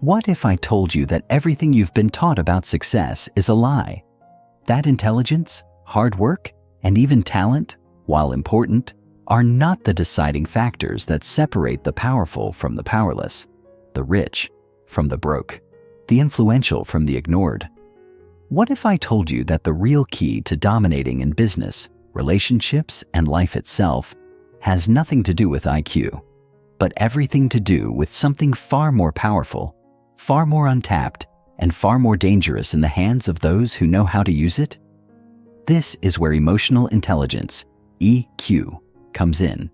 What if I told you that everything you've been taught about success is a lie? That intelligence, hard work, and even talent, while important, are not the deciding factors that separate the powerful from the powerless, the rich from the broke, the influential from the ignored. What if I told you that the real key to dominating in business, relationships, and life itself has nothing to do with IQ, but everything to do with something far more powerful, far more untapped, and far more dangerous in the hands of those who know how to use it? This is where emotional intelligence, EQ, comes in.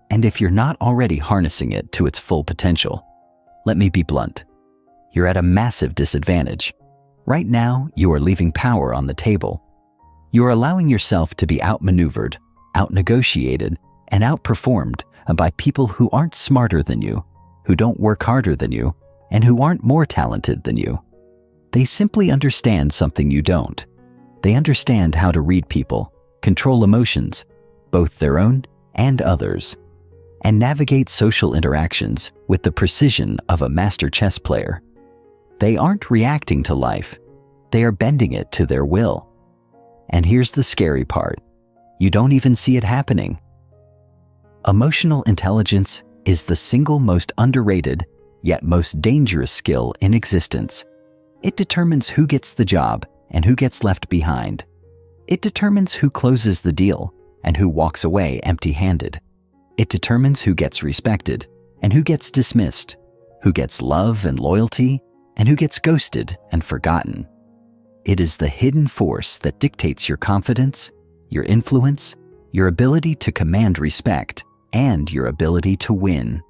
And if you're not already harnessing it to its full potential, let me be blunt. You're at a massive disadvantage. Right now, you are leaving power on the table. You are allowing yourself to be outmaneuvered, outnegotiated, and outperformed by people who aren't smarter than you, who don't work harder than you, and who aren't more talented than you. They simply understand something you don't. They understand how to read people, control emotions, both their own and others, and navigate social interactions with the precision of a master chess player. They aren't reacting to life. They are bending it to their will. And here's the scary part. You don't even see it happening. Emotional intelligence is the single most underrated, yet most dangerous skill in existence. It determines who gets the job and who gets left behind. It determines who closes the deal and who walks away empty-handed. It determines who gets respected and who gets dismissed, who gets love and loyalty, and who gets ghosted and forgotten. It is the hidden force that dictates your confidence, your influence, your ability to command respect, and your ability to win.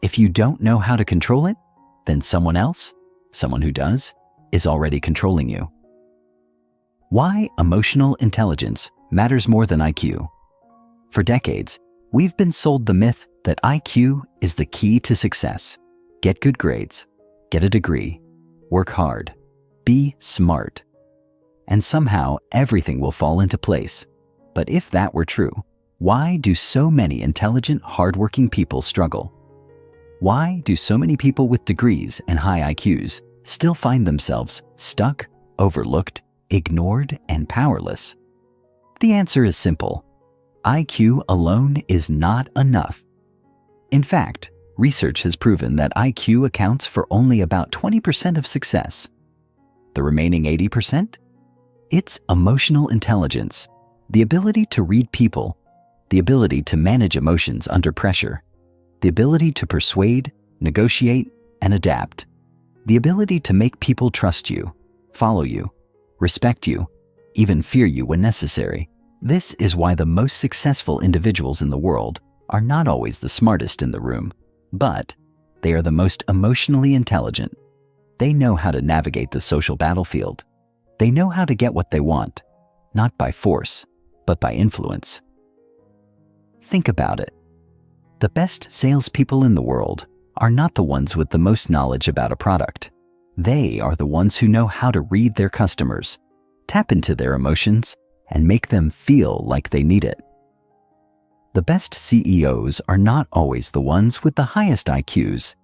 If you don't know how to control it, then someone else, someone who does, is already controlling you. Why emotional intelligence matters more than IQ. For decades, we've been sold the myth that IQ is the key to success. Get good grades, get a degree, work hard, be smart, and somehow everything will fall into place. But if that were true, why do so many intelligent, hardworking people struggle? Why do so many people with degrees and high IQs still find themselves stuck, overlooked, ignored, and powerless? The answer is simple. IQ alone is not enough. In fact, research has proven that IQ accounts for only about 20% of success. The remaining 80%? It's emotional intelligence, the ability to read people, the ability to manage emotions under pressure, the ability to persuade, negotiate, and adapt, the ability to make people trust you, follow you, respect you, even fear you when necessary. This is why the most successful individuals in the world are not always the smartest in the room, but they are the most emotionally intelligent. They know how to navigate the social battlefield. They know how to get what they want, not by force, but by influence. Think about it. The best salespeople in the world are not the ones with the most knowledge about a product. They are the ones who know how to read their customers, tap into their emotions, and make them feel like they need it. The best CEOs are not always the ones with the highest IQs.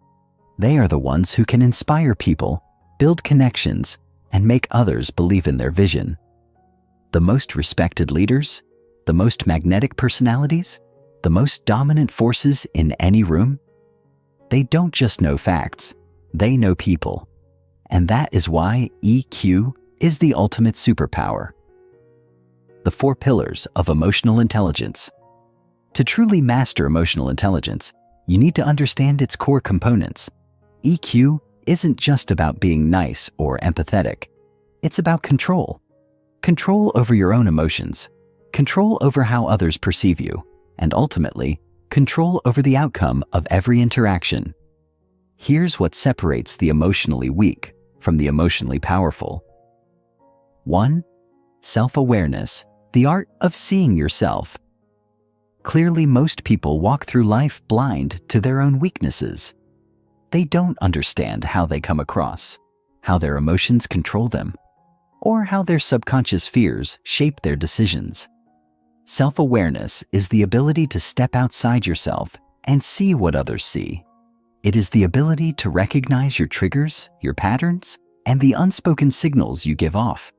They are the ones who can inspire people, build connections, and make others believe in their vision. The most respected leaders, the most magnetic personalities, the most dominant forces in any room, they don't just know facts, they know people. And that is why EQ is the ultimate superpower. The 4 pillars of emotional intelligence. To truly master emotional intelligence, you need to understand its core components. EQ isn't just about being nice or empathetic. It's about control. Control over your own emotions, control over how others perceive you, and ultimately, control over the outcome of every interaction. Here's what separates the emotionally weak from the emotionally powerful. 1. Self-awareness, the art of seeing yourself. Clearly, most people walk through life blind to their own weaknesses. They don't understand how they come across, how their emotions control them, or how their subconscious fears shape their decisions. Self-awareness is the ability to step outside yourself and see what others see. It is the ability to recognize your triggers, your patterns, and the unspoken signals you give off.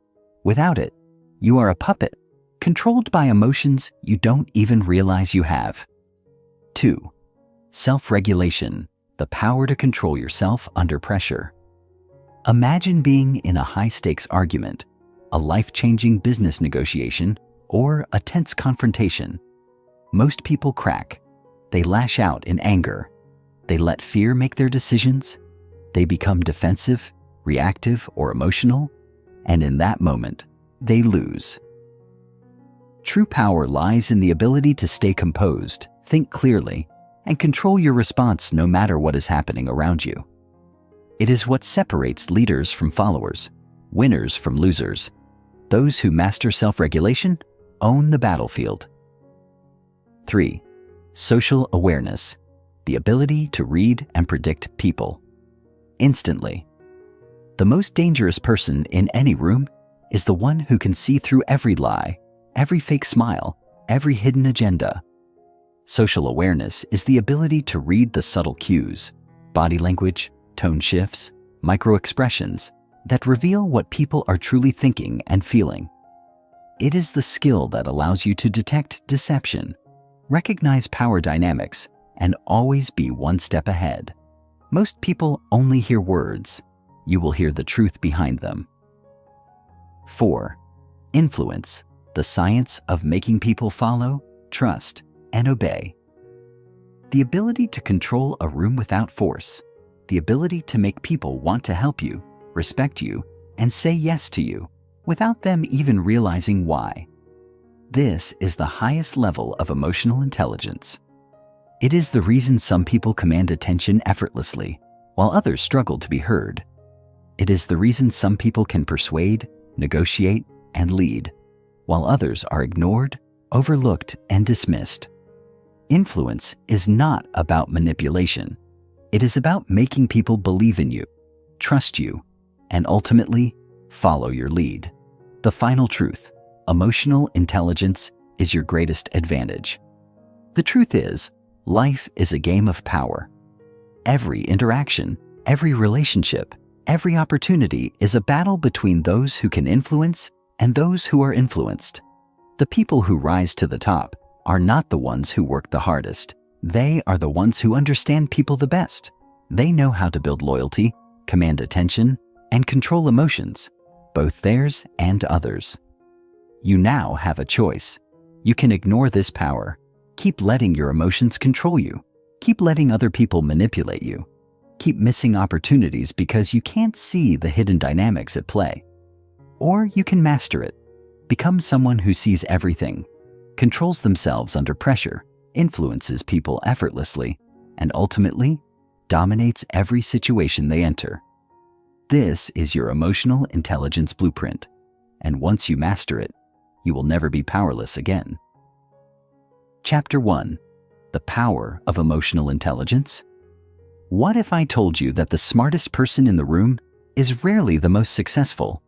Without it, you are a puppet, controlled by emotions you don't even realize you have. 2. Self-regulation, the power to control yourself under pressure. Imagine being in a high-stakes argument, a life-changing business negotiation, or a tense confrontation. Most people crack. They lash out in anger. They let fear make their decisions. They become defensive, reactive, or emotional, and in that moment, they lose. True power lies in the ability to stay composed, think clearly, and control your response no matter what is happening around you. It is what separates leaders from followers, winners from losers. Those who master self-regulation own the battlefield. 3. Social awareness, the ability to read and predict people instantly. The most dangerous person in any room is the one who can see through every lie, every fake smile, every hidden agenda. Social awareness is the ability to read the subtle cues, body language, tone shifts, micro-expressions that reveal what people are truly thinking and feeling. It is the skill that allows you to detect deception, recognize power dynamics, and always be one step ahead. Most people only hear words. You will hear the truth behind them. 4. Influence, the science of making people follow, trust, and obey. The ability to control a room without force, the ability to make people want to help you, respect you, and say yes to you without them even realizing why. This is the highest level of emotional intelligence. It is the reason some people command attention effortlessly, while others struggle to be heard. It is the reason some people can persuade, negotiate, and lead, while others are ignored, overlooked, and dismissed. Influence is not about manipulation. It is about making people believe in you, trust you, and ultimately follow your lead. The final truth: emotional intelligence is your greatest advantage. The truth is, life is a game of power. Every interaction, every relationship, every opportunity is a battle between those who can influence and those who are influenced. The people who rise to the top are not the ones who work the hardest. They are the ones who understand people the best. They know how to build loyalty, command attention, and control emotions, both theirs and others. You now have a choice. You can ignore this power. Keep letting your emotions control you. Keep letting other people manipulate you. Keep missing opportunities because you can't see the hidden dynamics at play. Or you can master it. Become someone who sees everything, controls themselves under pressure, influences people effortlessly, and ultimately dominates every situation they enter. This is your emotional intelligence blueprint, and once you master it, you will never be powerless again. Chapter 1: The Power of Emotional Intelligence. What if I told you that the smartest person in the room is rarely the most successful?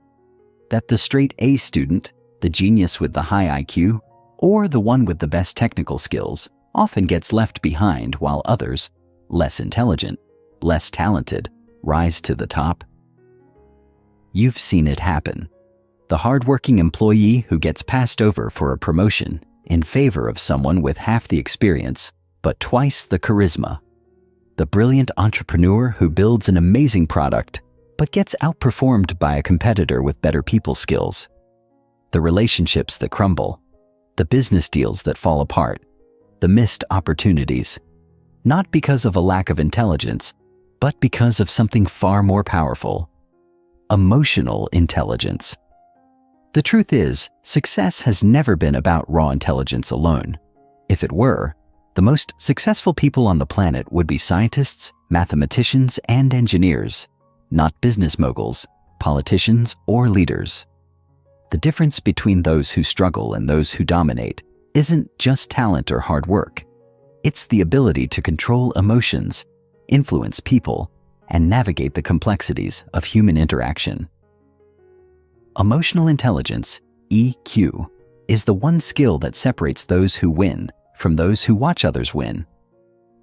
That the straight A student, the genius with the high IQ, or the one with the best technical skills often gets left behind while others, less intelligent, less talented, rise to the top? You've seen it happen. The hardworking employee who gets passed over for a promotion in favor of someone with half the experience but twice the charisma. The brilliant entrepreneur who builds an amazing product but gets outperformed by a competitor with better people skills. The relationships that crumble, the business deals that fall apart, the missed opportunities, not because of a lack of intelligence, but because of something far more powerful: emotional intelligence. The truth is, success has never been about raw intelligence alone. If it were, the most successful people on the planet would be scientists, mathematicians, and engineers, not business moguls, politicians, or leaders. The difference between those who struggle and those who dominate isn't just talent or hard work. It's the ability to control emotions, influence people, and navigate the complexities of human interaction. Emotional intelligence, EQ, is the one skill that separates those who win from those who watch others win.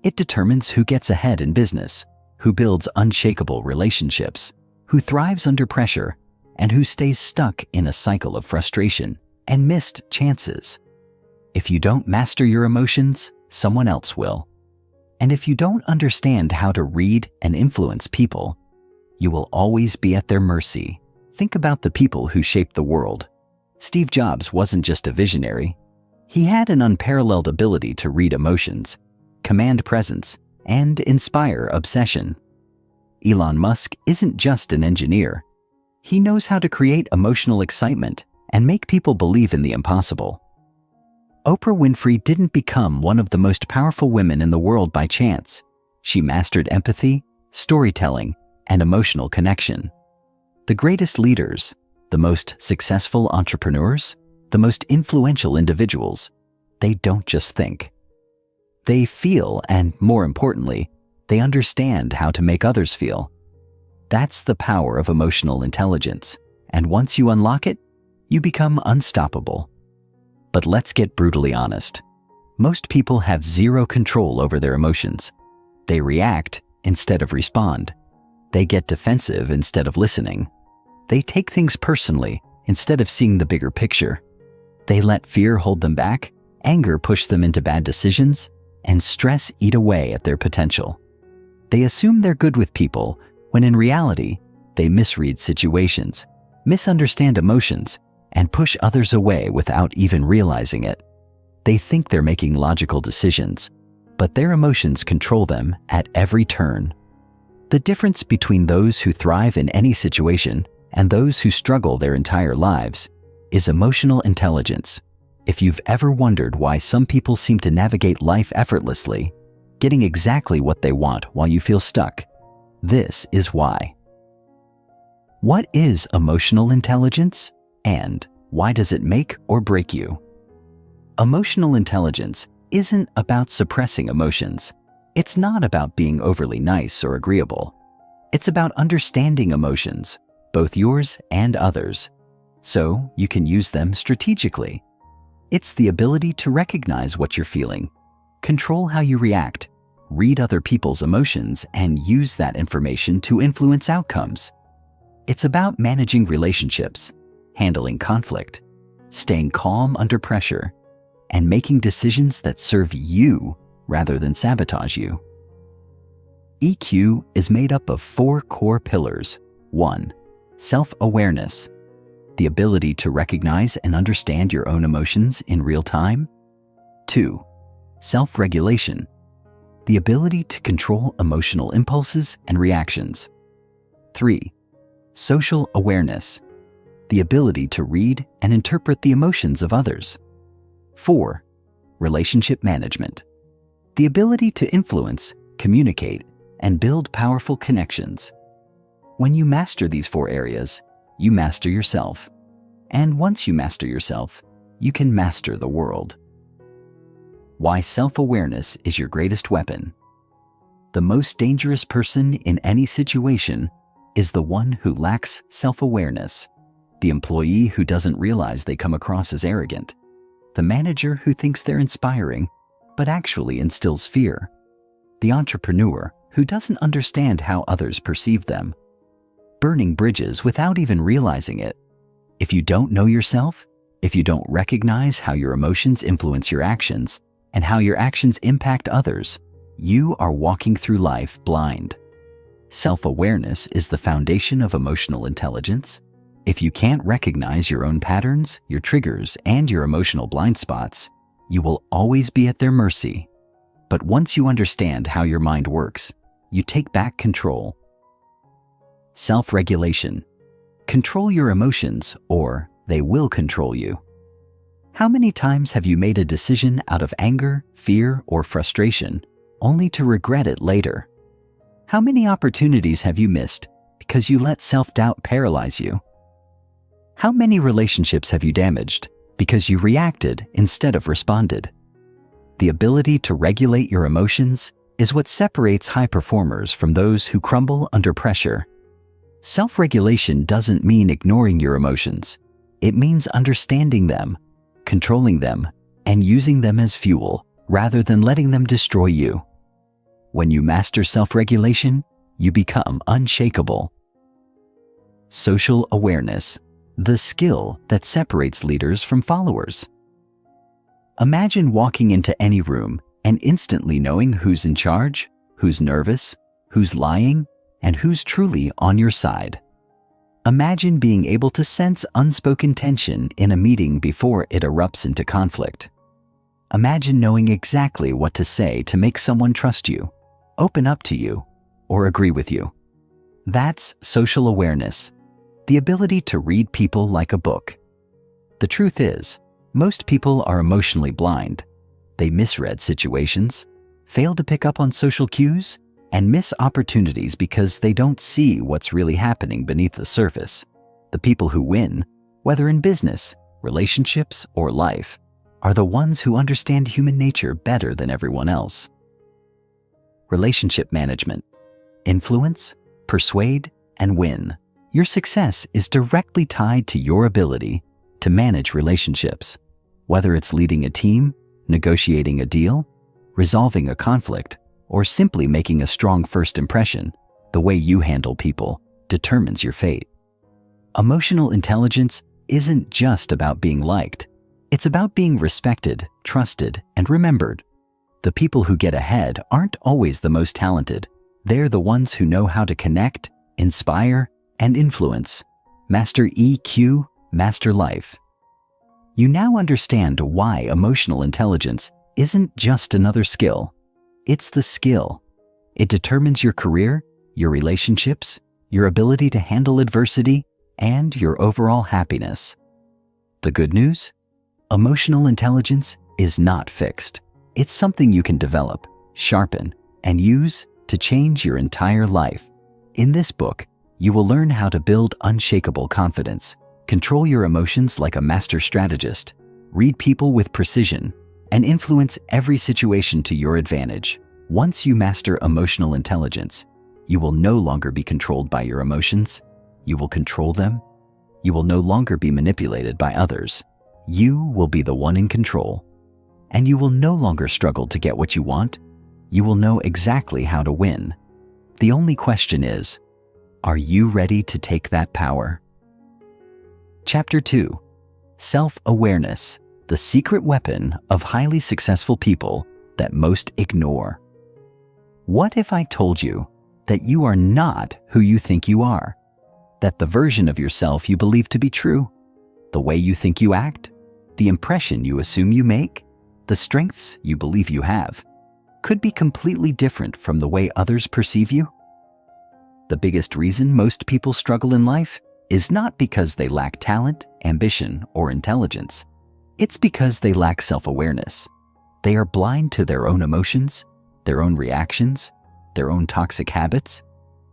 It determines who gets ahead in business, who builds unshakable relationships, who thrives under pressure, and who stays stuck in a cycle of frustration and missed chances. If you don't master your emotions, someone else will. And if you don't understand how to read and influence people, you will always be at their mercy. Think about the people who shaped the world. Steve Jobs wasn't just a visionary. He had an unparalleled ability to read emotions, command presence, and inspire obsession. Elon Musk isn't just an engineer. He knows how to create emotional excitement and make people believe in the impossible. Oprah Winfrey didn't become one of the most powerful women in the world by chance. She mastered empathy, storytelling, and emotional connection. The greatest leaders, the most successful entrepreneurs, the most influential individuals, they don't just think. They feel, and more importantly, they understand how to make others feel. That's the power of emotional intelligence, and once you unlock it, you become unstoppable. But let's get brutally honest. Most people have zero control over their emotions. They react instead of respond. They get defensive instead of listening. They take things personally instead of seeing the bigger picture. They let fear hold them back, anger push them into bad decisions, and stress eat away at their potential. They assume they're good with people when in reality, they misread situations, misunderstand emotions, and push others away without even realizing it. They think they're making logical decisions, but their emotions control them at every turn. The difference between those who thrive in any situation and those who struggle their entire lives is emotional intelligence. If you've ever wondered why some people seem to navigate life effortlessly, getting exactly what they want while you feel stuck, this is why. What is emotional intelligence, and why does it make or break you? Emotional intelligence isn't about suppressing emotions. It's not about being overly nice or agreeable. It's about understanding emotions, both yours and others, so you can use them strategically. It's the ability to recognize what you're feeling, control how you react, read other people's emotions, and use that information to influence outcomes. It's about managing relationships, handling conflict, staying calm under pressure, and making decisions that serve you rather than sabotage you. EQ is made up of 4 core pillars. 1. Self-awareness, the ability to recognize and understand your own emotions in real time. 2. Self-regulation, the ability to control emotional impulses and reactions. 3. Social awareness, the ability to read and interpret the emotions of others. 4. Relationship management, the ability to influence, communicate, and build powerful connections. When you master these 4 areas, you master yourself. And once you master yourself, you can master the world. Why self-awareness is your greatest weapon. The most dangerous person in any situation is the one who lacks self-awareness, the employee who doesn't realize they come across as arrogant, the manager who thinks they're inspiring but actually instills fear, the entrepreneur who doesn't understand how others perceive them, burning bridges without even realizing it. If you don't know yourself, if you don't recognize how your emotions influence your actions and how your actions impact others, you are walking through life blind. Self-awareness is the foundation of emotional intelligence. If you can't recognize your own patterns, your triggers, and your emotional blind spots, you will always be at their mercy. But once you understand how your mind works, you take back control. Self-regulation. Control your emotions, or they will control you. How many times have you made a decision out of anger, fear, or frustration, only to regret it later? How many opportunities have you missed because you let self-doubt paralyze you? How many relationships have you damaged because you reacted instead of responded? The ability to regulate your emotions is what separates high performers from those who crumble under pressure. Self-regulation doesn't mean ignoring your emotions. It means understanding them, controlling them, and using them as fuel rather than letting them destroy you. When you master self-regulation, you become unshakable. Social awareness, the skill that separates leaders from followers. Imagine walking into any room and instantly knowing who's in charge, who's nervous, who's lying, and who's truly on your side. Imagine being able to sense unspoken tension in a meeting before it erupts into conflict. Imagine knowing exactly what to say to make someone trust you, open up to you, or agree with you. That's social awareness, the ability to read people like a book. The truth is, most people are emotionally blind. They misread situations, fail to pick up on social cues, and miss opportunities because they don't see what's really happening beneath the surface. The people who win, whether in business, relationships, or life, are the ones who understand human nature better than everyone else. Relationship management. Influence, persuade, and win. Your success is directly tied to your ability to manage relationships, whether it's leading a team, negotiating a deal, resolving a conflict, or simply making a strong first impression. The way you handle people determines your fate. Emotional intelligence isn't just about being liked. It's about being respected, trusted, and remembered. The people who get ahead aren't always the most talented. They're the ones who know how to connect, inspire, and influence. Master EQ, master life. You now understand why emotional intelligence isn't just another skill. It's the skill. It determines your career, your relationships, your ability to handle adversity, and your overall happiness. The good news? Emotional intelligence is not fixed. It's something you can develop, sharpen, and use to change your entire life. In this book, you will learn how to build unshakable confidence, control your emotions like a master strategist, read people with precision, and influence every situation to your advantage. Once you master emotional intelligence, you will no longer be controlled by your emotions. You will control them. You will no longer be manipulated by others. You will be the one in control. And you will no longer struggle to get what you want. You will know exactly how to win. The only question is, are you ready to take that power? Chapter 2. Self-awareness, the secret weapon of highly successful people that most ignore. What if I told you that you are not who you think you are? That the version of yourself you believe to be true, the way you think you act, the impression you assume you make, the strengths you believe you have, could be completely different from the way others perceive you? The biggest reason most people struggle in life is not because they lack talent, ambition, or intelligence. It's because they lack self-awareness. They are blind to their own emotions, their own reactions, their own toxic habits.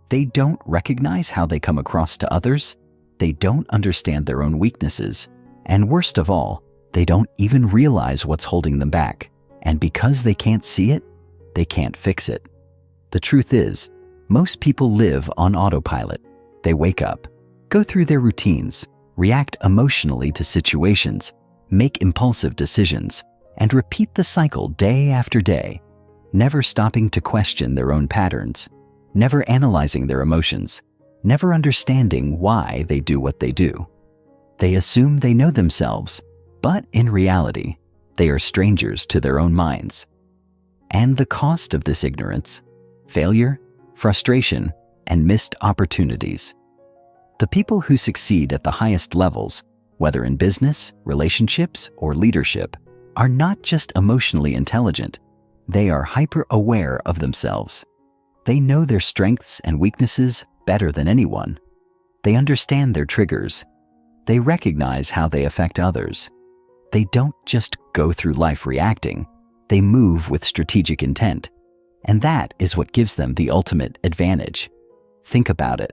They don't recognize how they come across to others. They don't understand their own weaknesses. And worst of all, they don't even realize what's holding them back. And because they can't see it, they can't fix it. The truth is, most people live on autopilot. They wake up, go through their routines, react emotionally to situations, make impulsive decisions, and repeat the cycle day after day, never stopping to question their own patterns, never analyzing their emotions, never understanding why they do what they do. They assume they know themselves, but in reality, they are strangers to their own minds. And the cost of this ignorance: failure, frustration, and missed opportunities. The people who succeed at the highest levels, whether in business, relationships, or leadership, are not just emotionally intelligent. They are hyper-aware of themselves. They know their strengths and weaknesses better than anyone. They understand their triggers. They recognize how they affect others. They don't just go through life reacting. They move with strategic intent. And that is what gives them the ultimate advantage. Think about it.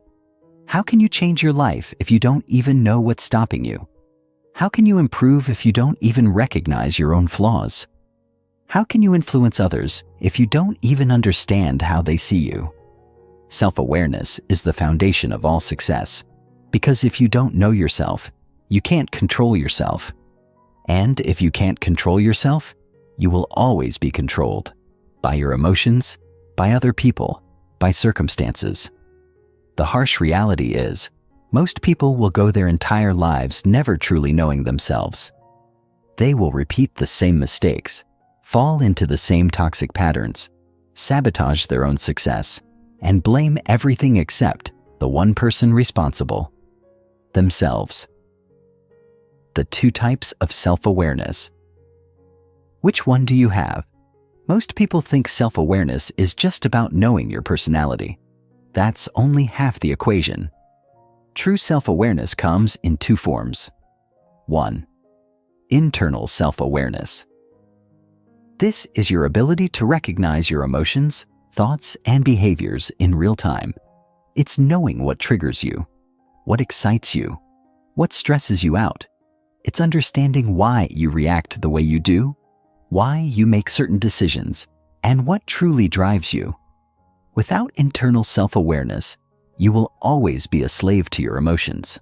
How can you change your life if you don't even know what's stopping you? How can you improve if you don't even recognize your own flaws? How can you influence others if you don't even understand how they see you? Self-awareness is the foundation of all success, because if you don't know yourself, you can't control yourself. And if you can't control yourself, you will always be controlled by your emotions, by other people, by circumstances. The harsh reality is, most people will go their entire lives never truly knowing themselves. They will repeat the same mistakes, fall into the same toxic patterns, sabotage their own success, and blame everything except the one person responsible: themselves. The 2 types of self-awareness. Which one do you have? Most people think self-awareness is just about knowing your personality. That's only half the equation. True self-awareness comes in 2 forms. 1. Internal self-awareness. This is your ability to recognize your emotions, thoughts, and behaviors in real time. It's knowing what triggers you, what excites you, what stresses you out. It's understanding why you react the way you do, why you make certain decisions, and what truly drives you. Without internal self-awareness, you will always be a slave to your emotions.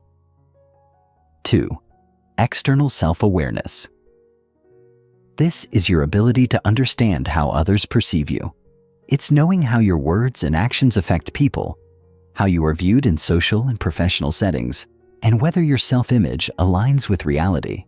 2. External self-awareness. This is your ability to understand how others perceive you. It's knowing how your words and actions affect people, how you are viewed in social and professional settings, and whether your self-image aligns with reality.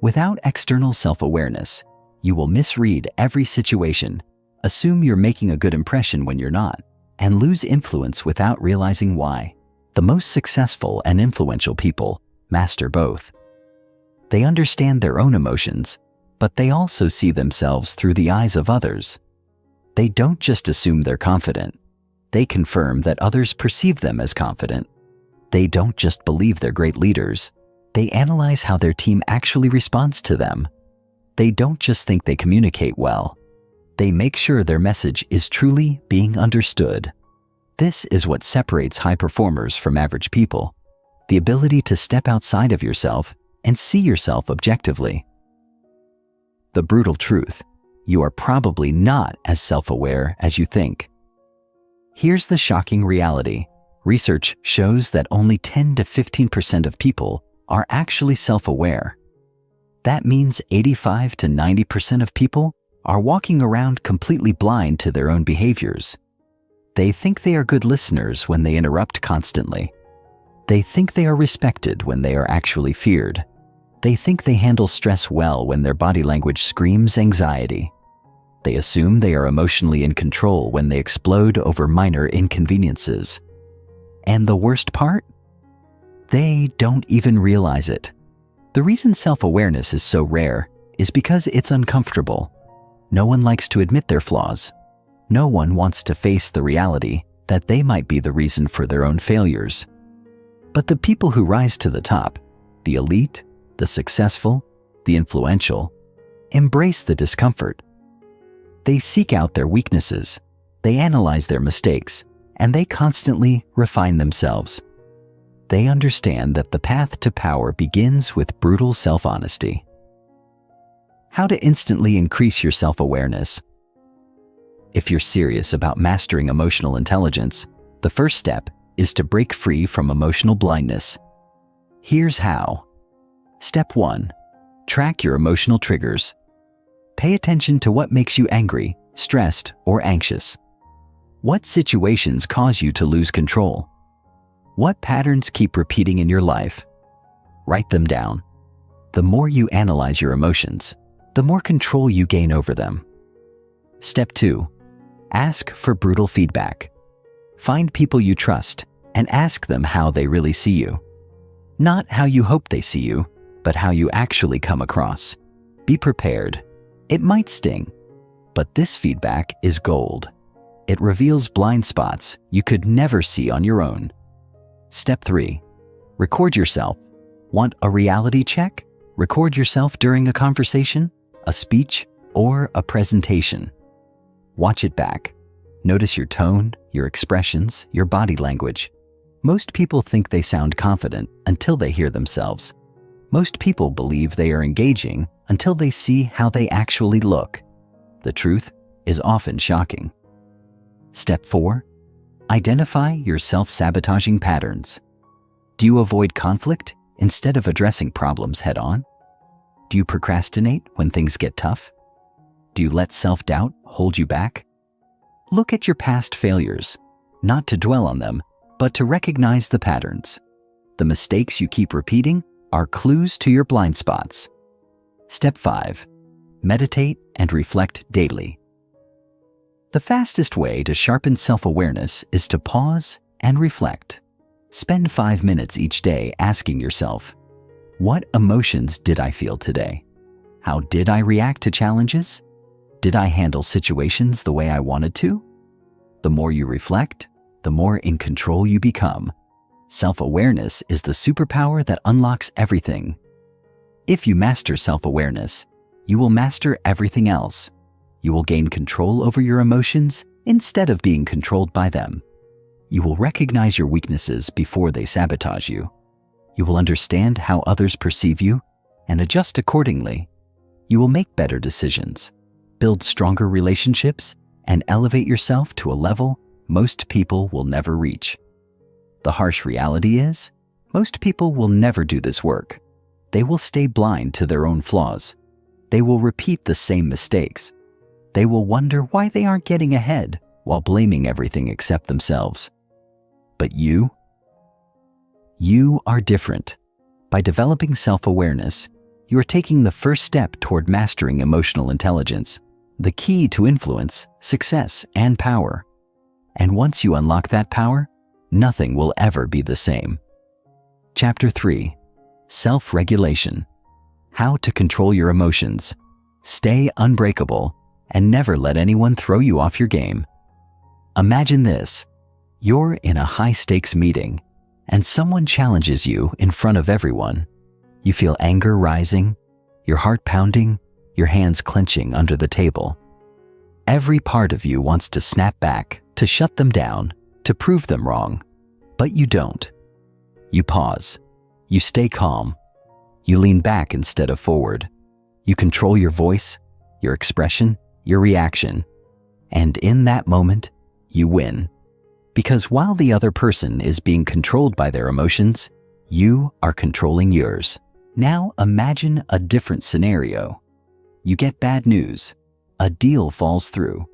Without external self-awareness, you will misread every situation, assume you're making a good impression when you're not, and lose influence without realizing why. The most successful and influential people master both. They understand their own emotions, but they also see themselves through the eyes of others. They don't just assume they're confident. They confirm that others perceive them as confident. They don't just believe they're great leaders. They analyze how their team actually responds to them. They don't just think they communicate well. They make sure their message is truly being understood. This is what separates high performers from average people: the ability to step outside of yourself and see yourself objectively. The brutal truth: you are probably not as self-aware as you think. Here's the shocking reality. Research shows that only 10 to 15% of people are actually self-aware. That means 85 to 90% of people are walking around completely blind to their own behaviors. They think they are good listeners when they interrupt constantly. They think they are respected when they are actually feared. They think they handle stress well when their body language screams anxiety. They assume they are emotionally in control when they explode over minor inconveniences. And the worst part? They don't even realize it. The reason self-awareness is so rare is because it's uncomfortable. No one likes to admit their flaws. No one wants to face the reality that they might be the reason for their own failures. But the people who rise to the top, the elite, the successful, the influential, embrace the discomfort. They seek out their weaknesses, they analyze their mistakes, and they constantly refine themselves. They understand that the path to power begins with brutal self-honesty. How to instantly increase your self-awareness. If you're serious about mastering emotional intelligence, the first step is to break free from emotional blindness. Here's how. Step 1. Track your emotional triggers. Pay attention to what makes you angry, stressed, or anxious. What situations cause you to lose control? What patterns keep repeating in your life? Write them down. The more you analyze your emotions, the more control you gain over them. Step 2. Ask for brutal feedback. Find people you trust and ask them how they really see you. Not how you hope they see you, but how you actually come across. Be prepared. It might sting, but this feedback is gold. It reveals blind spots you could never see on your own. Step 3. Record yourself. Want a reality check? Record yourself during a conversation, a speech, or a presentation. Watch it back. Notice your tone, your expressions, your body language. Most people think they sound confident until they hear themselves. Most people believe they are engaging until they see how they actually look. The truth is often shocking. Step 4. Identify your self-sabotaging patterns. Do you avoid conflict instead of addressing problems head-on? Do you procrastinate when things get tough? Do you let self-doubt hold you back? Look at your past failures, not to dwell on them, but to recognize the patterns. The mistakes you keep repeating are clues to your blind spots. Step 5. Meditate and reflect daily. The fastest way to sharpen self-awareness is to pause and reflect. Spend 5 minutes each day asking yourself, what emotions did I feel today? How did I react to challenges? Did I handle situations the way I wanted to? The more you reflect, the more in control you become. Self-awareness is the superpower that unlocks everything. If you master self-awareness, you will master everything else. You will gain control over your emotions instead of being controlled by them. You will recognize your weaknesses before they sabotage you. You will understand how others perceive you and adjust accordingly. You will make better decisions, build stronger relationships, and elevate yourself to a level most people will never reach. The harsh reality is, most people will never do this work. They will stay blind to their own flaws. They will repeat the same mistakes. They will wonder why they aren't getting ahead while blaming everything except themselves. But you are different. By developing self-awareness, you are taking the first step toward mastering emotional intelligence, the key to influence, success, and power. And once you unlock that power, nothing will ever be the same. Chapter 3. Self-regulation. How to control your emotions. Stay unbreakable and never let anyone throw you off your game. Imagine this. You're in a high-stakes meeting, and someone challenges you in front of everyone. You feel anger rising, your heart pounding, your hands clenching under the table. Every part of you wants to snap back, to shut them down, to prove them wrong. But you don't. You pause. You stay calm. You lean back instead of forward. You control your voice, your expression, your reaction. And in that moment, you win. Because while the other person is being controlled by their emotions, you are controlling yours. Now imagine a different scenario. You get bad news. A deal falls through.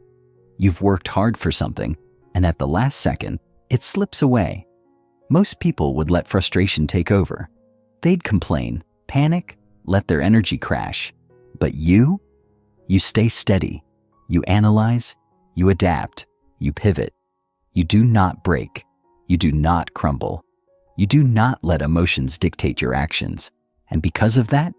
You've worked hard for something, and at the last second, it slips away. Most people would let frustration take over. They'd complain, panic, let their energy crash. But you stay steady. You analyze, you adapt, you pivot. You do not break. You do not crumble. You do not let emotions dictate your actions. And because of that,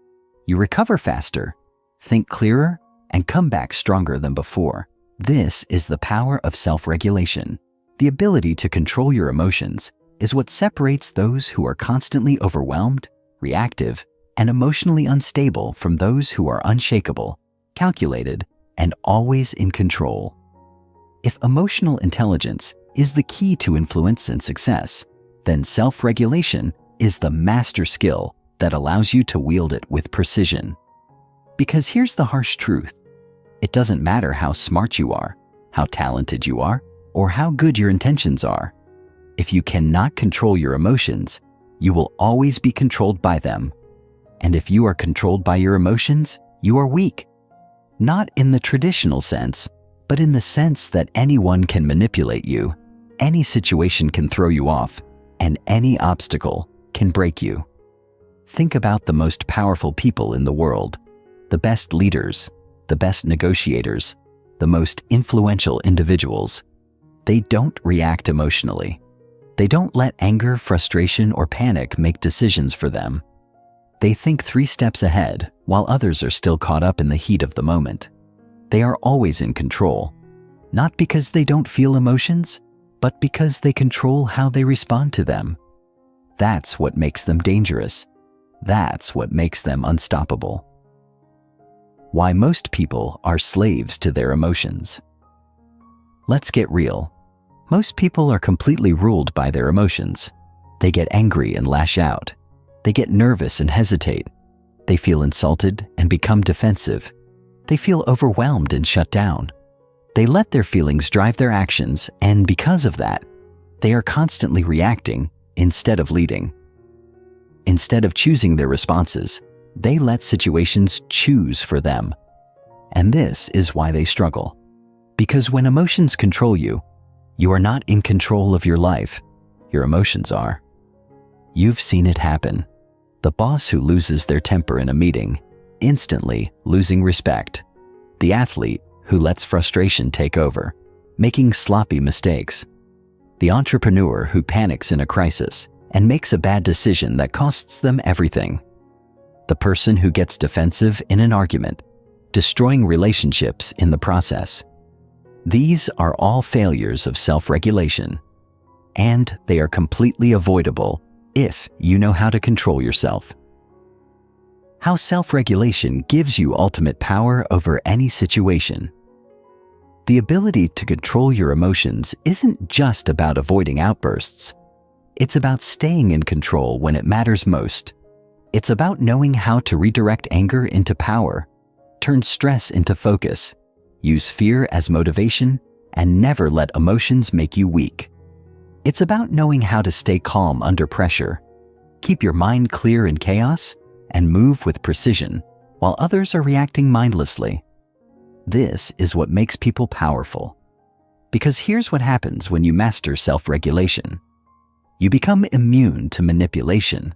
you recover faster, think clearer, and come back stronger than before. This is the power of self-regulation. The ability to control your emotions is what separates those who are constantly overwhelmed, reactive, and emotionally unstable from those who are unshakable, calculated, and always in control. If emotional intelligence is the key to influence and success, then self-regulation is the master skill that allows you to wield it with precision. Because here's the harsh truth. It doesn't matter how smart you are, how talented you are, or how good your intentions are. If you cannot control your emotions, you will always be controlled by them. And if you are controlled by your emotions, you are weak. Not in the traditional sense, but in the sense that anyone can manipulate you, any situation can throw you off, and any obstacle can break you. Think about the most powerful people in the world, the best leaders, the best negotiators, the most influential individuals. They don't react emotionally. They don't let anger, frustration, or panic make decisions for them. They think 3 steps ahead while others are still caught up in the heat of the moment. They are always in control, not because they don't feel emotions, but because they control how they respond to them. That's what makes them dangerous. That's what makes them unstoppable. Why most people are slaves to their emotions. Let's get real. Most people are completely ruled by their emotions. They get angry and lash out. They get nervous and hesitate. They feel insulted and become defensive. They feel overwhelmed and shut down. They let their feelings drive their actions, and because of that, they are constantly reacting instead of leading. Instead of choosing their responses, they let situations choose for them. And this is why they struggle. Because when emotions control you, you are not in control of your life. Your emotions are. You've seen it happen. The boss who loses their temper in a meeting, instantly losing respect. The athlete who lets frustration take over, making sloppy mistakes. The entrepreneur who panics in a crisis and makes a bad decision that costs them everything. The person who gets defensive in an argument, destroying relationships in the process. These are all failures of self-regulation, and they are completely avoidable if you know how to control yourself. How self-regulation gives you ultimate power over any situation. The ability to control your emotions isn't just about avoiding outbursts. It's about staying in control when it matters most. It's about knowing how to redirect anger into power, turn stress into focus, use fear as motivation, and never let emotions make you weak. It's about knowing how to stay calm under pressure, keep your mind clear in chaos, and move with precision while others are reacting mindlessly. This is what makes people powerful. Because here's what happens when you master self-regulation. You become immune to manipulation.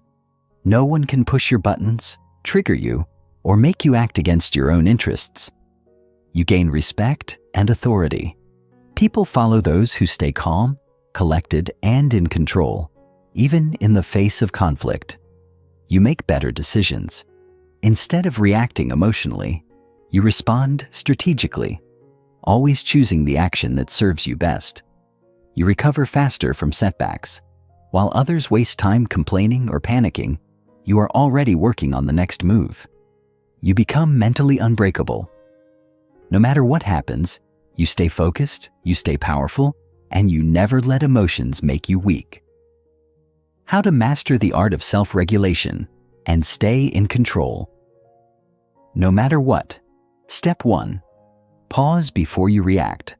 No one can push your buttons, trigger you, or make you act against your own interests. You gain respect and authority. People follow those who stay calm, collected, and in control, even in the face of conflict. You make better decisions. Instead of reacting emotionally, you respond strategically, always choosing the action that serves you best. You recover faster from setbacks. While others waste time complaining or panicking, you are already working on the next move. You become mentally unbreakable. No matter what happens, you stay focused, you stay powerful, and you never let emotions make you weak. How to master the art of self-regulation and stay in control. No matter what. Step 1. Pause before you react.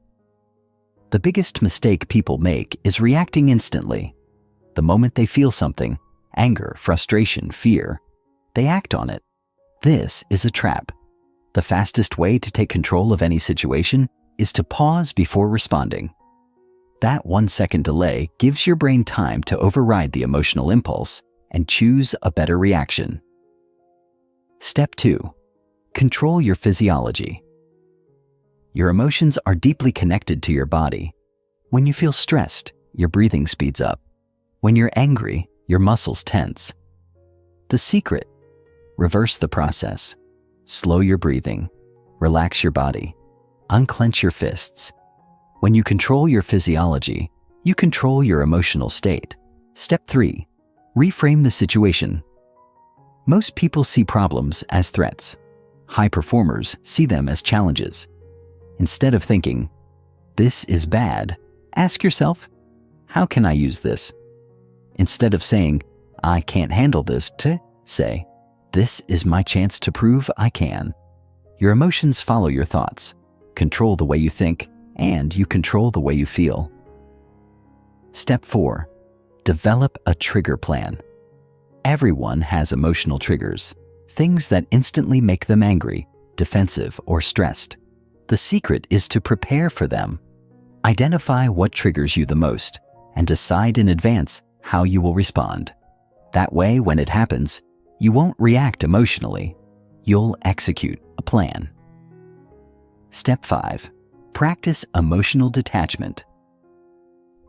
The biggest mistake people make is reacting instantly. The moment they feel something, anger, frustration, fear, they act on it. This is a trap. The fastest way to take control of any situation is to pause before responding. That 1-second delay gives your brain time to override the emotional impulse and choose a better reaction. Step 2. Control your physiology. Your emotions are deeply connected to your body. When you feel stressed, your breathing speeds up. When you're angry, your muscles tense. The secret: reverse the process. Slow your breathing. Relax your body. Unclench your fists. When you control your physiology, you control your emotional state. Step 3. Reframe the situation. Most people see problems as threats. High performers see them as challenges. Instead of thinking, "This is bad," ask yourself, "How can I use this?" Instead of saying, "I can't handle this," say, "This is my chance to prove I can." Your emotions follow your thoughts, control the way you think, and you control the way you feel. Step 4. Develop a trigger plan. Everyone has emotional triggers, things that instantly make them angry, defensive, or stressed. The secret is to prepare for them. Identify what triggers you the most and decide in advance how you will respond. That way, when it happens, you won't react emotionally. You'll execute a plan. Step 5. Practice emotional detachment.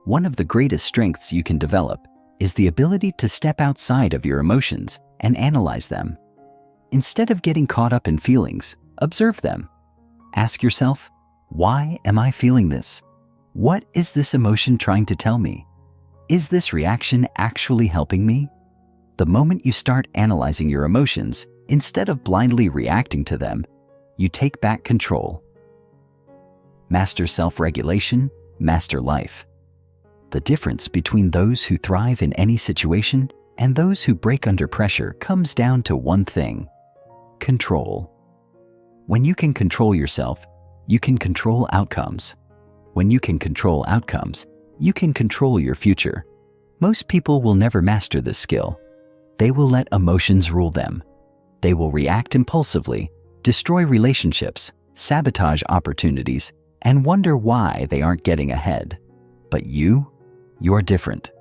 One of the greatest strengths you can develop is the ability to step outside of your emotions and analyze them. Instead of getting caught up in feelings, observe them. Ask yourself, why am I feeling this? What is this emotion trying to tell me? Is this reaction actually helping me? The moment you start analyzing your emotions, instead of blindly reacting to them, you take back control. Master self-regulation, master life. The difference between those who thrive in any situation and those who break under pressure comes down to one thing: control. When you can control yourself, you can control outcomes. When you can control outcomes, you can control your future. Most people will never master this skill. They will let emotions rule them. They will react impulsively, destroy relationships, sabotage opportunities, and wonder why they aren't getting ahead. But you are different.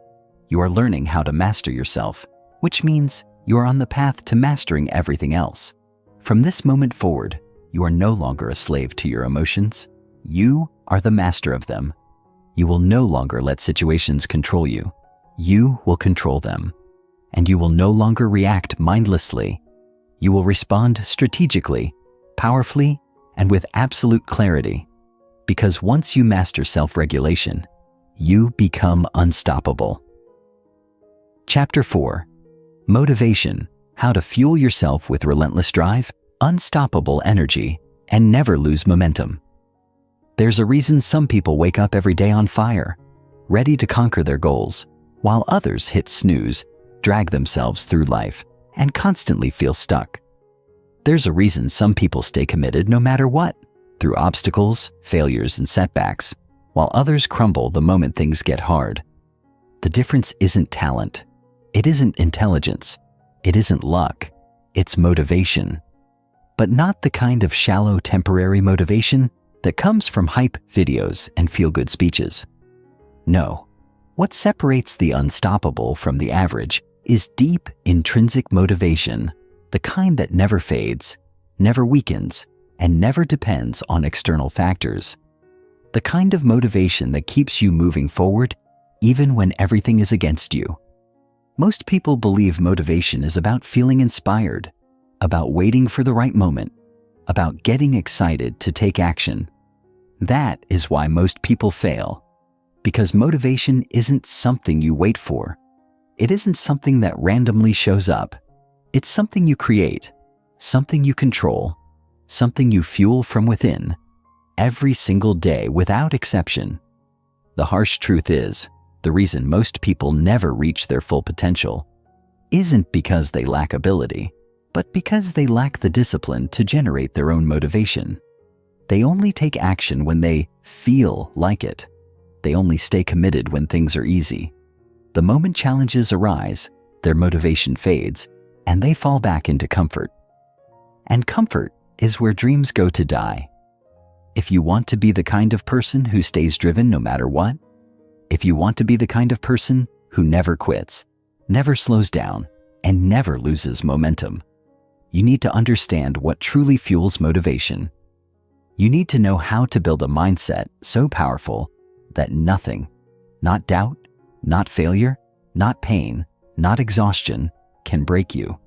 You are learning how to master yourself, which means you are on the path to mastering everything else. From this moment forward, you are no longer a slave to your emotions. You are the master of them. You will no longer let situations control you. You will control them. And you will no longer react mindlessly. You will respond strategically, powerfully, and with absolute clarity. Because once you master self-regulation, you become unstoppable. Chapter 4. Motivation: How to fuel yourself with relentless drive, unstoppable energy, and never lose momentum. There's a reason some people wake up every day on fire, ready to conquer their goals, while others hit snooze, drag themselves through life, and constantly feel stuck. There's a reason some people stay committed no matter what, through obstacles, failures, and setbacks, while others crumble the moment things get hard. The difference isn't talent. It isn't intelligence. It isn't luck. It's motivation. But not the kind of shallow, temporary motivation that comes from hype videos and feel-good speeches. No. What separates the unstoppable from the average is deep, intrinsic motivation, the kind that never fades, never weakens, and never depends on external factors. The kind of motivation that keeps you moving forward even when everything is against you. Most people believe motivation is about feeling inspired, about waiting for the right moment, about getting excited to take action. That is why most people fail, because motivation isn't something you wait for. It isn't something that randomly shows up. It's something you create, something you control, something you fuel from within, every single day without exception. The harsh truth is, the reason most people never reach their full potential isn't because they lack ability, but because they lack the discipline to generate their own motivation. They only take action when they feel like it. They only stay committed when things are easy. The moment challenges arise, their motivation fades, and they fall back into comfort. And comfort is where dreams go to die. If you want to be the kind of person who stays driven no matter what, if you want to be the kind of person who never quits, never slows down, and never loses momentum, you need to understand what truly fuels motivation. You need to know how to build a mindset so powerful that nothing, not doubt, not failure, not pain, not exhaustion, can break you.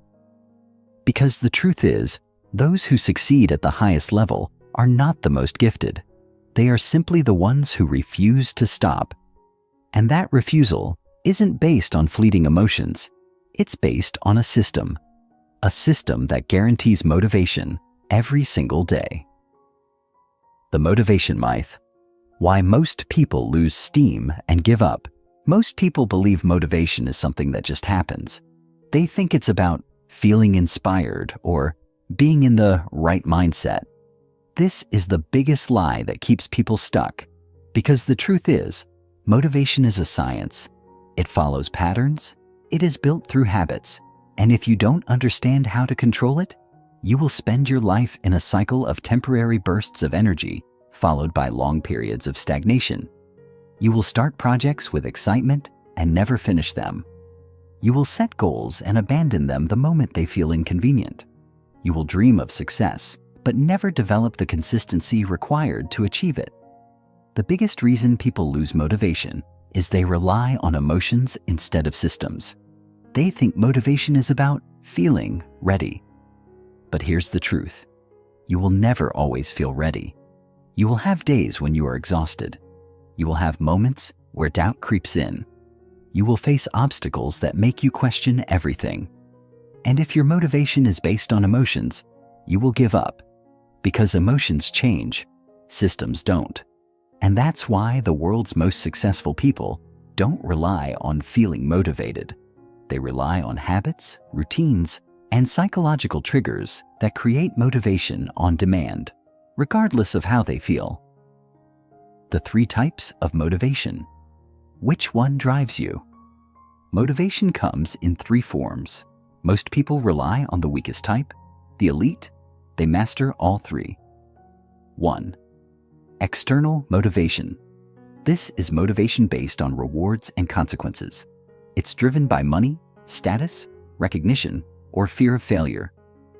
Because the truth is, those who succeed at the highest level are not the most gifted. They are simply the ones who refuse to stop. And that refusal isn't based on fleeting emotions. It's based on a system that guarantees motivation every single day. The motivation myth. Why most people lose steam and give up. Most people believe motivation is something that just happens. They think it's about feeling inspired or being in the right mindset. This is the biggest lie that keeps people stuck, because the truth is, motivation is a science. It follows patterns, it is built through habits, and if you don't understand how to control it, you will spend your life in a cycle of temporary bursts of energy, followed by long periods of stagnation. You will start projects with excitement and never finish them. You will set goals and abandon them the moment they feel inconvenient. You will dream of success, but never develop the consistency required to achieve it. The biggest reason people lose motivation is they rely on emotions instead of systems. They think motivation is about feeling ready. But here's the truth. You will never always feel ready. You will have days when you are exhausted. You will have moments where doubt creeps in. You will face obstacles that make you question everything. And if your motivation is based on emotions, you will give up. Because emotions change, systems don't. And that's why the world's most successful people don't rely on feeling motivated. They rely on habits, routines, and psychological triggers that create motivation on demand, regardless of how they feel. The 3 types of motivation. Which one drives you? Motivation comes in 3 forms. Most people rely on the weakest type. The elite, they master all 3. 1. External motivation. This is motivation based on rewards and consequences. It's driven by money, status, recognition, or fear of failure.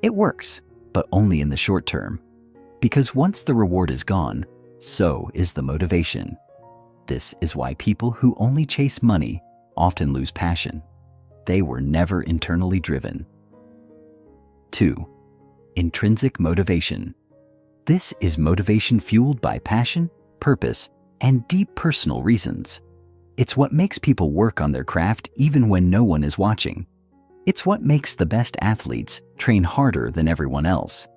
It works, but only in the short term. Because once the reward is gone, so is the motivation. This is why people who only chase money often lose passion. They were never internally driven. 2. Intrinsic motivation. This is motivation fueled by passion, purpose, and deep personal reasons. It's what makes people work on their craft even when no one is watching. It's what makes the best athletes train harder than everyone else.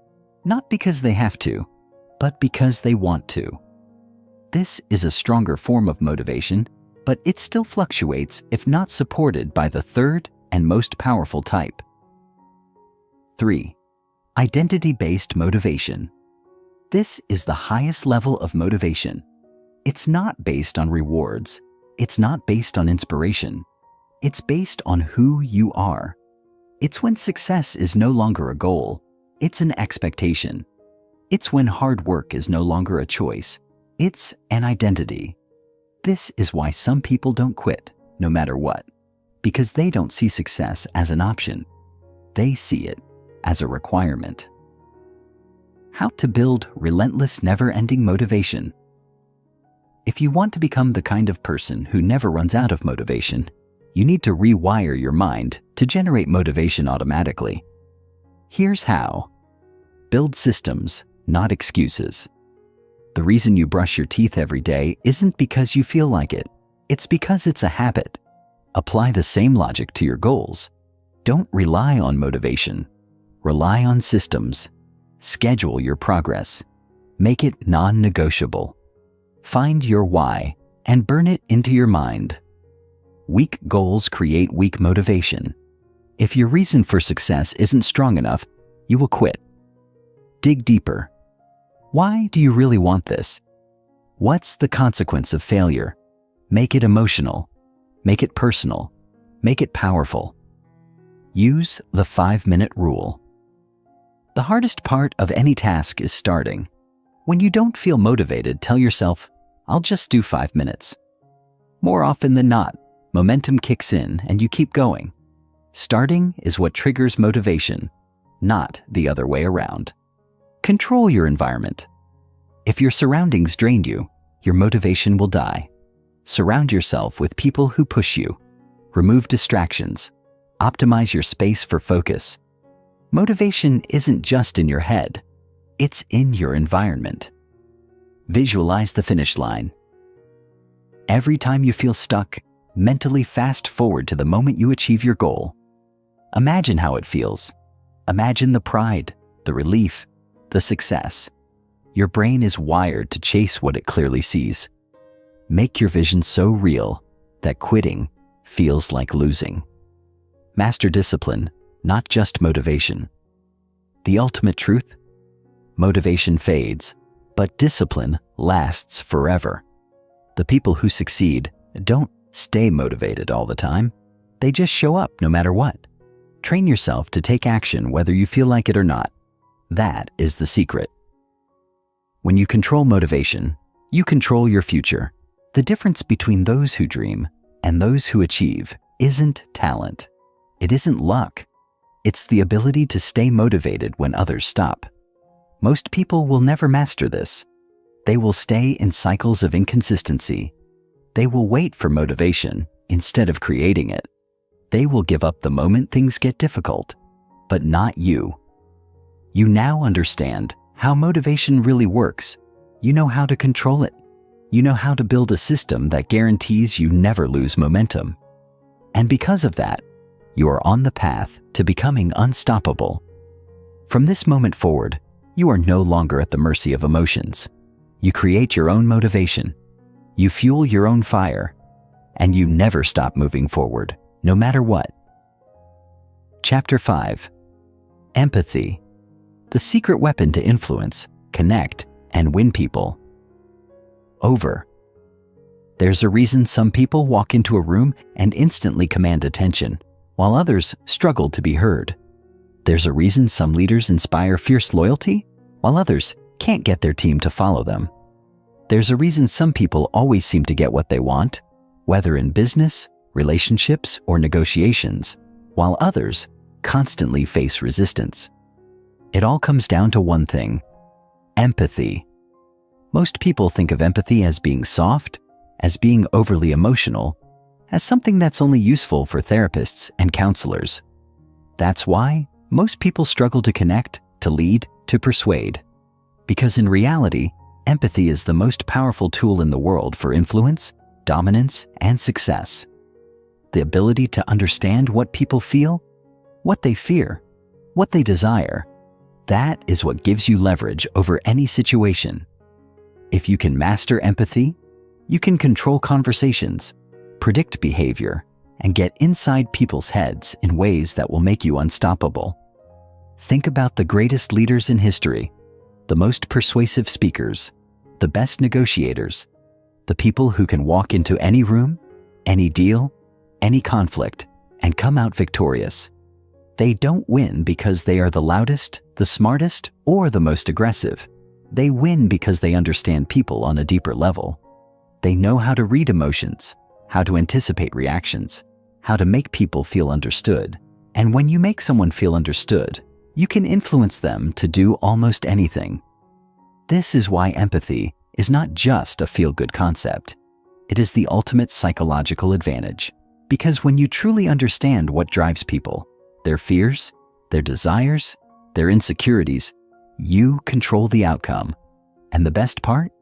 Not because they have to, but because they want to. This is a stronger form of motivation, but it still fluctuates if not supported by the third and most powerful type. 3. Identity-based motivation. This is the highest level of motivation. It's not based on rewards. It's not based on inspiration. It's based on who you are. It's when success is no longer a goal. It's an expectation. It's when hard work is no longer a choice. It's an identity. This is why some people don't quit, no matter what, because they don't see success as an option. They see it as a requirement. How to build relentless, never-ending motivation. If you want to become the kind of person who never runs out of motivation, you need to rewire your mind to generate motivation automatically. Here's how. Build systems, not excuses. The reason you brush your teeth every day isn't because you feel like it. It's because it's a habit. Apply the same logic to your goals. Don't rely on motivation. Rely on systems. Schedule your progress. Make it non-negotiable. Find your why and burn it into your mind. Weak goals create weak motivation. If your reason for success isn't strong enough, you will quit. Dig deeper. Why do you really want this? What's the consequence of failure? Make it emotional. Make it personal. Make it powerful. Use the 5-minute rule. The hardest part of any task is starting. When you don't feel motivated, tell yourself, I'll just do 5 minutes. More often than not, momentum kicks in and you keep going. Starting is what triggers motivation, not the other way around. Control your environment. If your surroundings drain you, your motivation will die. Surround yourself with people who push you. Remove distractions. Optimize your space for focus. Motivation isn't just in your head. It's in your environment. Visualize the finish line. Every time you feel stuck, mentally fast forward to the moment you achieve your goal. Imagine how it feels. Imagine the pride, the relief, the success. Your brain is wired to chase what it clearly sees. Make your vision so real that quitting feels like losing. Master discipline, not just motivation. The ultimate truth? Motivation fades, but discipline lasts forever. The people who succeed don't stay motivated all the time. They just show up no matter what. Train yourself to take action whether you feel like it or not. That is the secret. When you control motivation, you control your future. The difference between those who dream and those who achieve isn't talent. It isn't luck. It's the ability to stay motivated when others stop. Most people will never master this. They will stay in cycles of inconsistency. They will wait for motivation instead of creating it. They will give up the moment things get difficult, but not you. You now understand how motivation really works. You know how to control it. You know how to build a system that guarantees you never lose momentum. And because of that, you are on the path to becoming unstoppable. From this moment forward, you are no longer at the mercy of emotions. You create your own motivation. You fuel your own fire. And you never stop moving forward, no matter what. Chapter 5. Empathy. The secret weapon to influence, connect, and win people. Over. There's a reason some people walk into a room and instantly command attention, while others struggle to be heard. There's a reason some leaders inspire fierce loyalty, while others can't get their team to follow them. There's a reason some people always seem to get what they want, whether in business, relationships, or negotiations, while others constantly face resistance. It all comes down to one thing: empathy. Most people think of empathy as being soft, as being overly emotional, as something that's only useful for therapists and counselors. That's why most people struggle to connect, to lead, to persuade. Because in reality, empathy is the most powerful tool in the world for influence, dominance, and success. The ability to understand what people feel, what they fear, what they desire, that is what gives you leverage over any situation. If you can master empathy, you can control conversations, predict behavior, and get inside people's heads in ways that will make you unstoppable. Think about the greatest leaders in history, the most persuasive speakers, the best negotiators, the people who can walk into any room, any deal, any conflict, and come out victorious. They don't win because they are the loudest, the smartest, or the most aggressive. They win because they understand people on a deeper level. They know how to read emotions, how to anticipate reactions, how to make people feel understood. And when you make someone feel understood, you can influence them to do almost anything. This is why empathy is not just a feel-good concept. It is the ultimate psychological advantage. Because when you truly understand what drives people, their fears, their desires, their insecurities, you control the outcome. And the best part?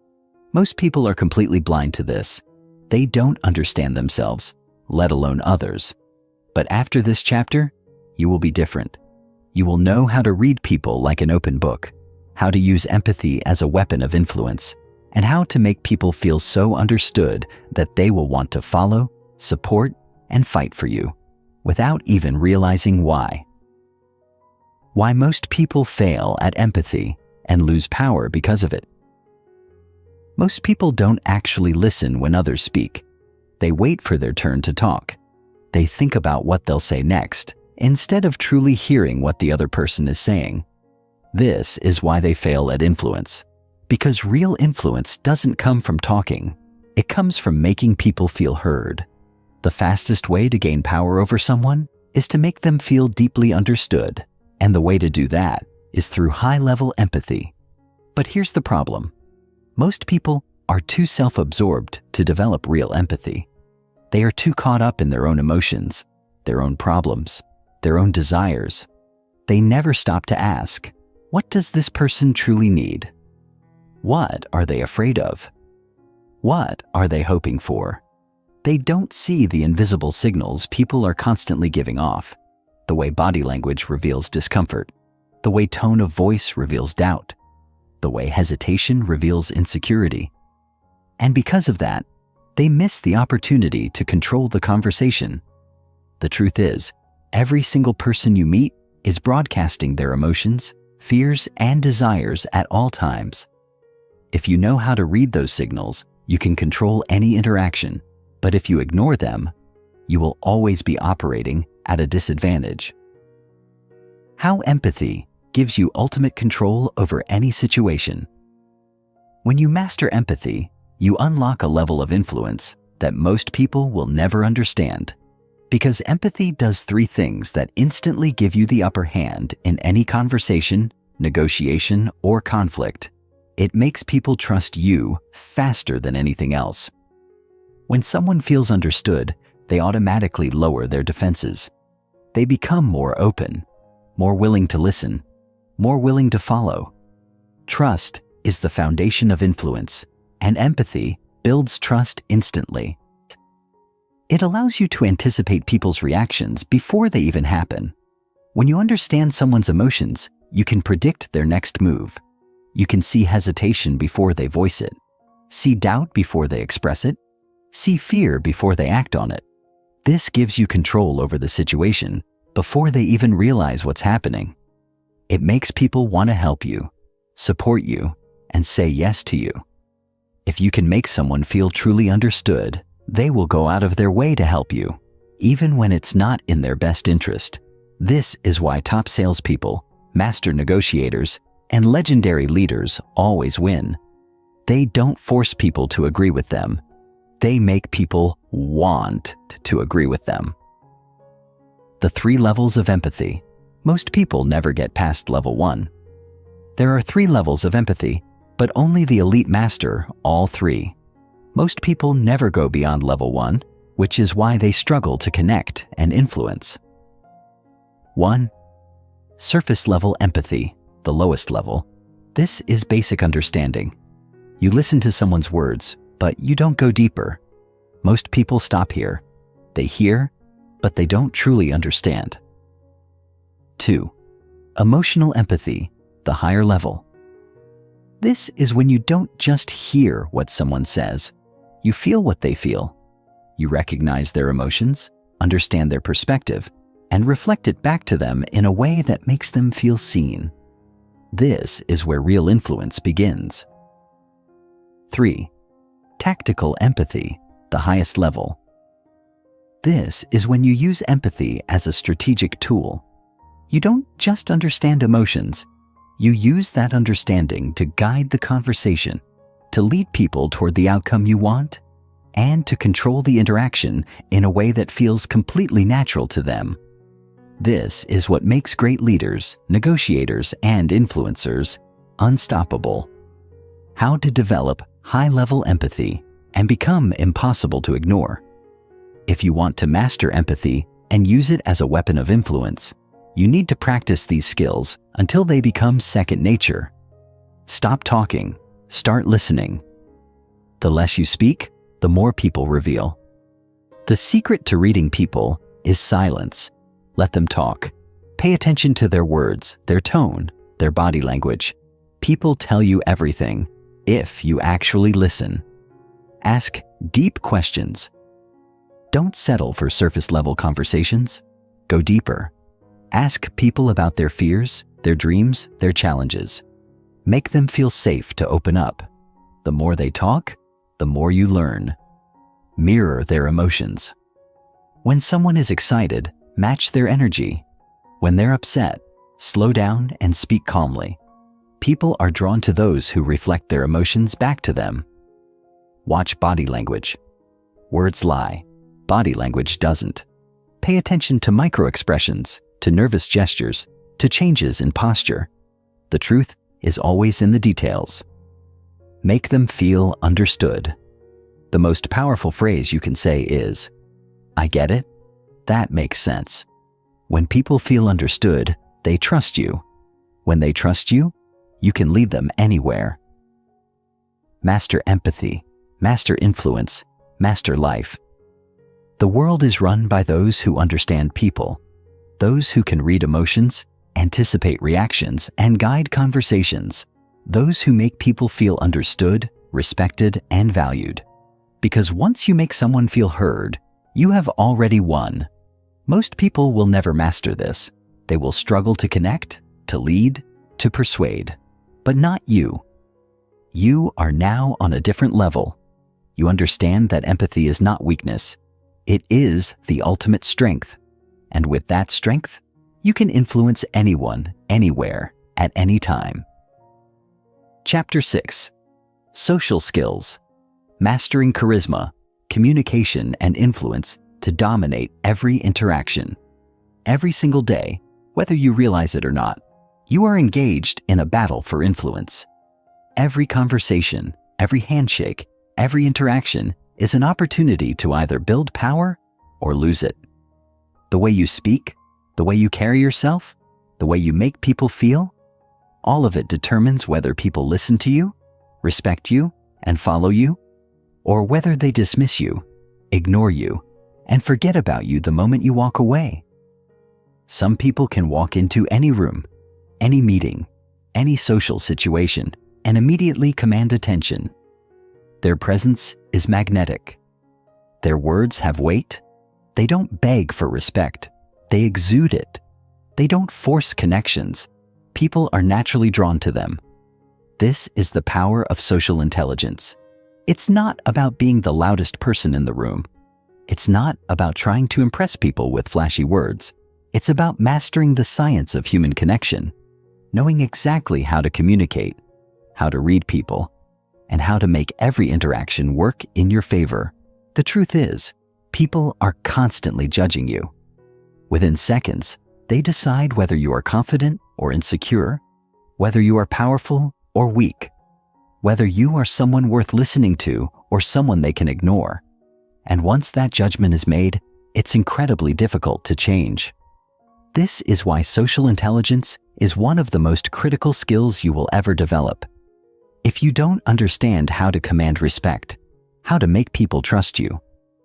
Most people are completely blind to this. They don't understand themselves, let alone others. But after this chapter, you will be different. You will know how to read people like an open book, how to use empathy as a weapon of influence, and how to make people feel so understood that they will want to follow, support, and fight for you, without even realizing why. Why most people fail at empathy and lose power because of it. Most people don't actually listen when others speak. They wait for their turn to talk. They think about what they'll say next, instead of truly hearing what the other person is saying. This is why they fail at influence. Because real influence doesn't come from talking. It comes from making people feel heard. The fastest way to gain power over someone is to make them feel deeply understood. And the way to do that is through high-level empathy. But here's the problem. Most people are too self-absorbed to develop real empathy. They are too caught up in their own emotions, their own problems, their own desires. They never stop to ask, what does this person truly need? What are they afraid of? What are they hoping for? They don't see the invisible signals people are constantly giving off. The way body language reveals discomfort, the way tone of voice reveals doubt, the way hesitation reveals insecurity. And because of that, they miss the opportunity to control the conversation. The truth is, every single person you meet is broadcasting their emotions, fears, and desires at all times. If you know how to read those signals, you can control any interaction. But if you ignore them, you will always be operating at a disadvantage. How empathy gives you ultimate control over any situation. When you master empathy, you unlock a level of influence that most people will never understand. Because empathy does three things that instantly give you the upper hand in any conversation, negotiation, or conflict. It makes people trust you faster than anything else. When someone feels understood, they automatically lower their defenses. They become more open, more willing to listen, more willing to follow. Trust is the foundation of influence, and empathy builds trust instantly. It allows you to anticipate people's reactions before they even happen. When you understand someone's emotions, you can predict their next move. You can see hesitation before they voice it, see doubt before they express it, see fear before they act on it. This gives you control over the situation before they even realize what's happening. It makes people want to help you, support you, and say yes to you. If you can make someone feel truly understood, they will go out of their way to help you, even when it's not in their best interest. This is why top salespeople, master negotiators, and legendary leaders always win. They don't force people to agree with them. They make people want to agree with them. The 3 levels of empathy. Most people never get past level 1. There are 3 levels of empathy, but only the elite master all 3. Most people never go beyond level 1, which is why they struggle to connect and influence. 1. Surface level empathy, the lowest level. This is basic understanding. You listen to someone's words, but you don't go deeper. Most people stop here. They hear, but they don't truly understand. 2. Emotional empathy, the higher level. This is when you don't just hear what someone says, you feel what they feel. You recognize their emotions, understand their perspective, and reflect it back to them in a way that makes them feel seen. This is where real influence begins. 3. Tactical empathy, the highest level. This is when you use empathy as a strategic tool. You don't just understand emotions. You use that understanding to guide the conversation, to lead people toward the outcome you want, and to control the interaction in a way that feels completely natural to them. This is what makes great leaders, negotiators, and influencers unstoppable. How to develop high-level empathy and become impossible to ignore. If you want to master empathy and use it as a weapon of influence, you need to practice these skills until they become second nature. Stop talking, start listening. The less you speak, the more people reveal. The secret to reading people is silence. Let them talk. Pay attention to their words, their tone, their body language. People tell you everything if you actually listen. Ask deep questions. Don't settle for surface-level conversations. Go deeper. Ask people about their fears, their dreams, their challenges. Make them feel safe to open up. The more they talk, the more you learn. Mirror their emotions. When someone is excited, match their energy. When they're upset, slow down and speak calmly. People are drawn to those who reflect their emotions back to them. Watch body language. Words lie. Body language doesn't. Pay attention to micro-expressions, to nervous gestures, to changes in posture. The truth is always in the details. Make them feel understood. The most powerful phrase you can say is, "I get it. That makes sense." When people feel understood, they trust you. When they trust you, you can lead them anywhere. Master empathy, master influence, master life. The world is run by those who understand people, those who can read emotions, anticipate reactions, and guide conversations, those who make people feel understood, respected, and valued. Because once you make someone feel heard, you have already won. Most people will never master this. They will struggle to connect, to lead, to persuade. But not you. You are now on a different level. You understand that empathy is not weakness. It is the ultimate strength. And with that strength, you can influence anyone, anywhere, at any time. Chapter 6. Social skills. Mastering charisma, communication, and influence to dominate every interaction. Every single day, whether you realize it or not, you are engaged in a battle for influence. Every conversation, every handshake, every interaction is an opportunity to either build power or lose it. The way you speak, the way you carry yourself, the way you make people feel, all of it determines whether people listen to you, respect you, and follow you, or whether they dismiss you, ignore you, and forget about you the moment you walk away. Some people can walk into any room, any meeting, any social situation, and immediately command attention. Their presence is magnetic. Their words have weight. They don't beg for respect. They exude it. They don't force connections. People are naturally drawn to them. This is the power of social intelligence. It's not about being the loudest person in the room. It's not about trying to impress people with flashy words. It's about mastering the science of human connection, knowing exactly how to communicate, how to read people, and how to make every interaction work in your favor. The truth is, people are constantly judging you. Within seconds, they decide whether you are confident or insecure, whether you are powerful or weak, whether you are someone worth listening to or someone they can ignore. And once that judgment is made, it's incredibly difficult to change. This is why social intelligence is one of the most critical skills you will ever develop. If you don't understand how to command respect, how to make people trust you,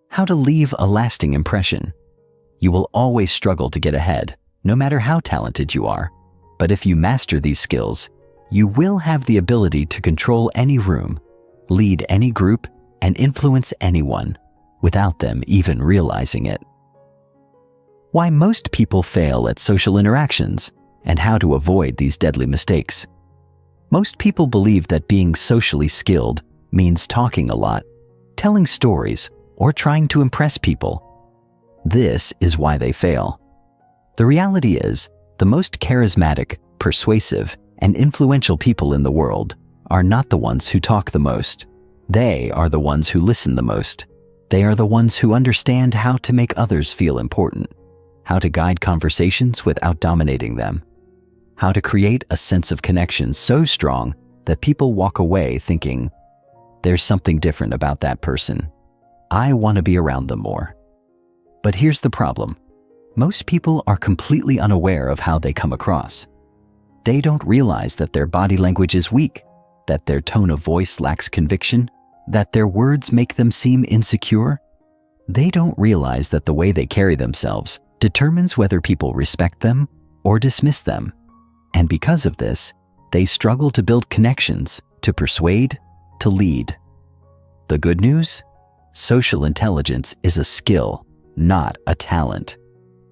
how to leave a lasting impression, you will always struggle to get ahead, no matter how talented you are. But if you master these skills, you will have the ability to control any room, lead any group, and influence anyone without them even realizing it. Why most people fail at social interactions and how to avoid these deadly mistakes. Most people believe that being socially skilled means talking a lot, telling stories, or trying to impress people. This is why they fail. The reality is, the most charismatic, persuasive, and influential people in the world are not the ones who talk the most. They are the ones who listen the most. They are the ones who understand how to make others feel important, how to guide conversations without dominating them, how to create a sense of connection so strong that people walk away thinking, there's something different about that person. I want to be around them more. But here's the problem. Most people are completely unaware of how they come across. They don't realize that their body language is weak, that their tone of voice lacks conviction, that their words make them seem insecure. They don't realize that the way they carry themselves determines whether people respect them or dismiss them. And because of this, they struggle to build connections, to persuade, to lead. The good news? Social intelligence is a skill, not a talent.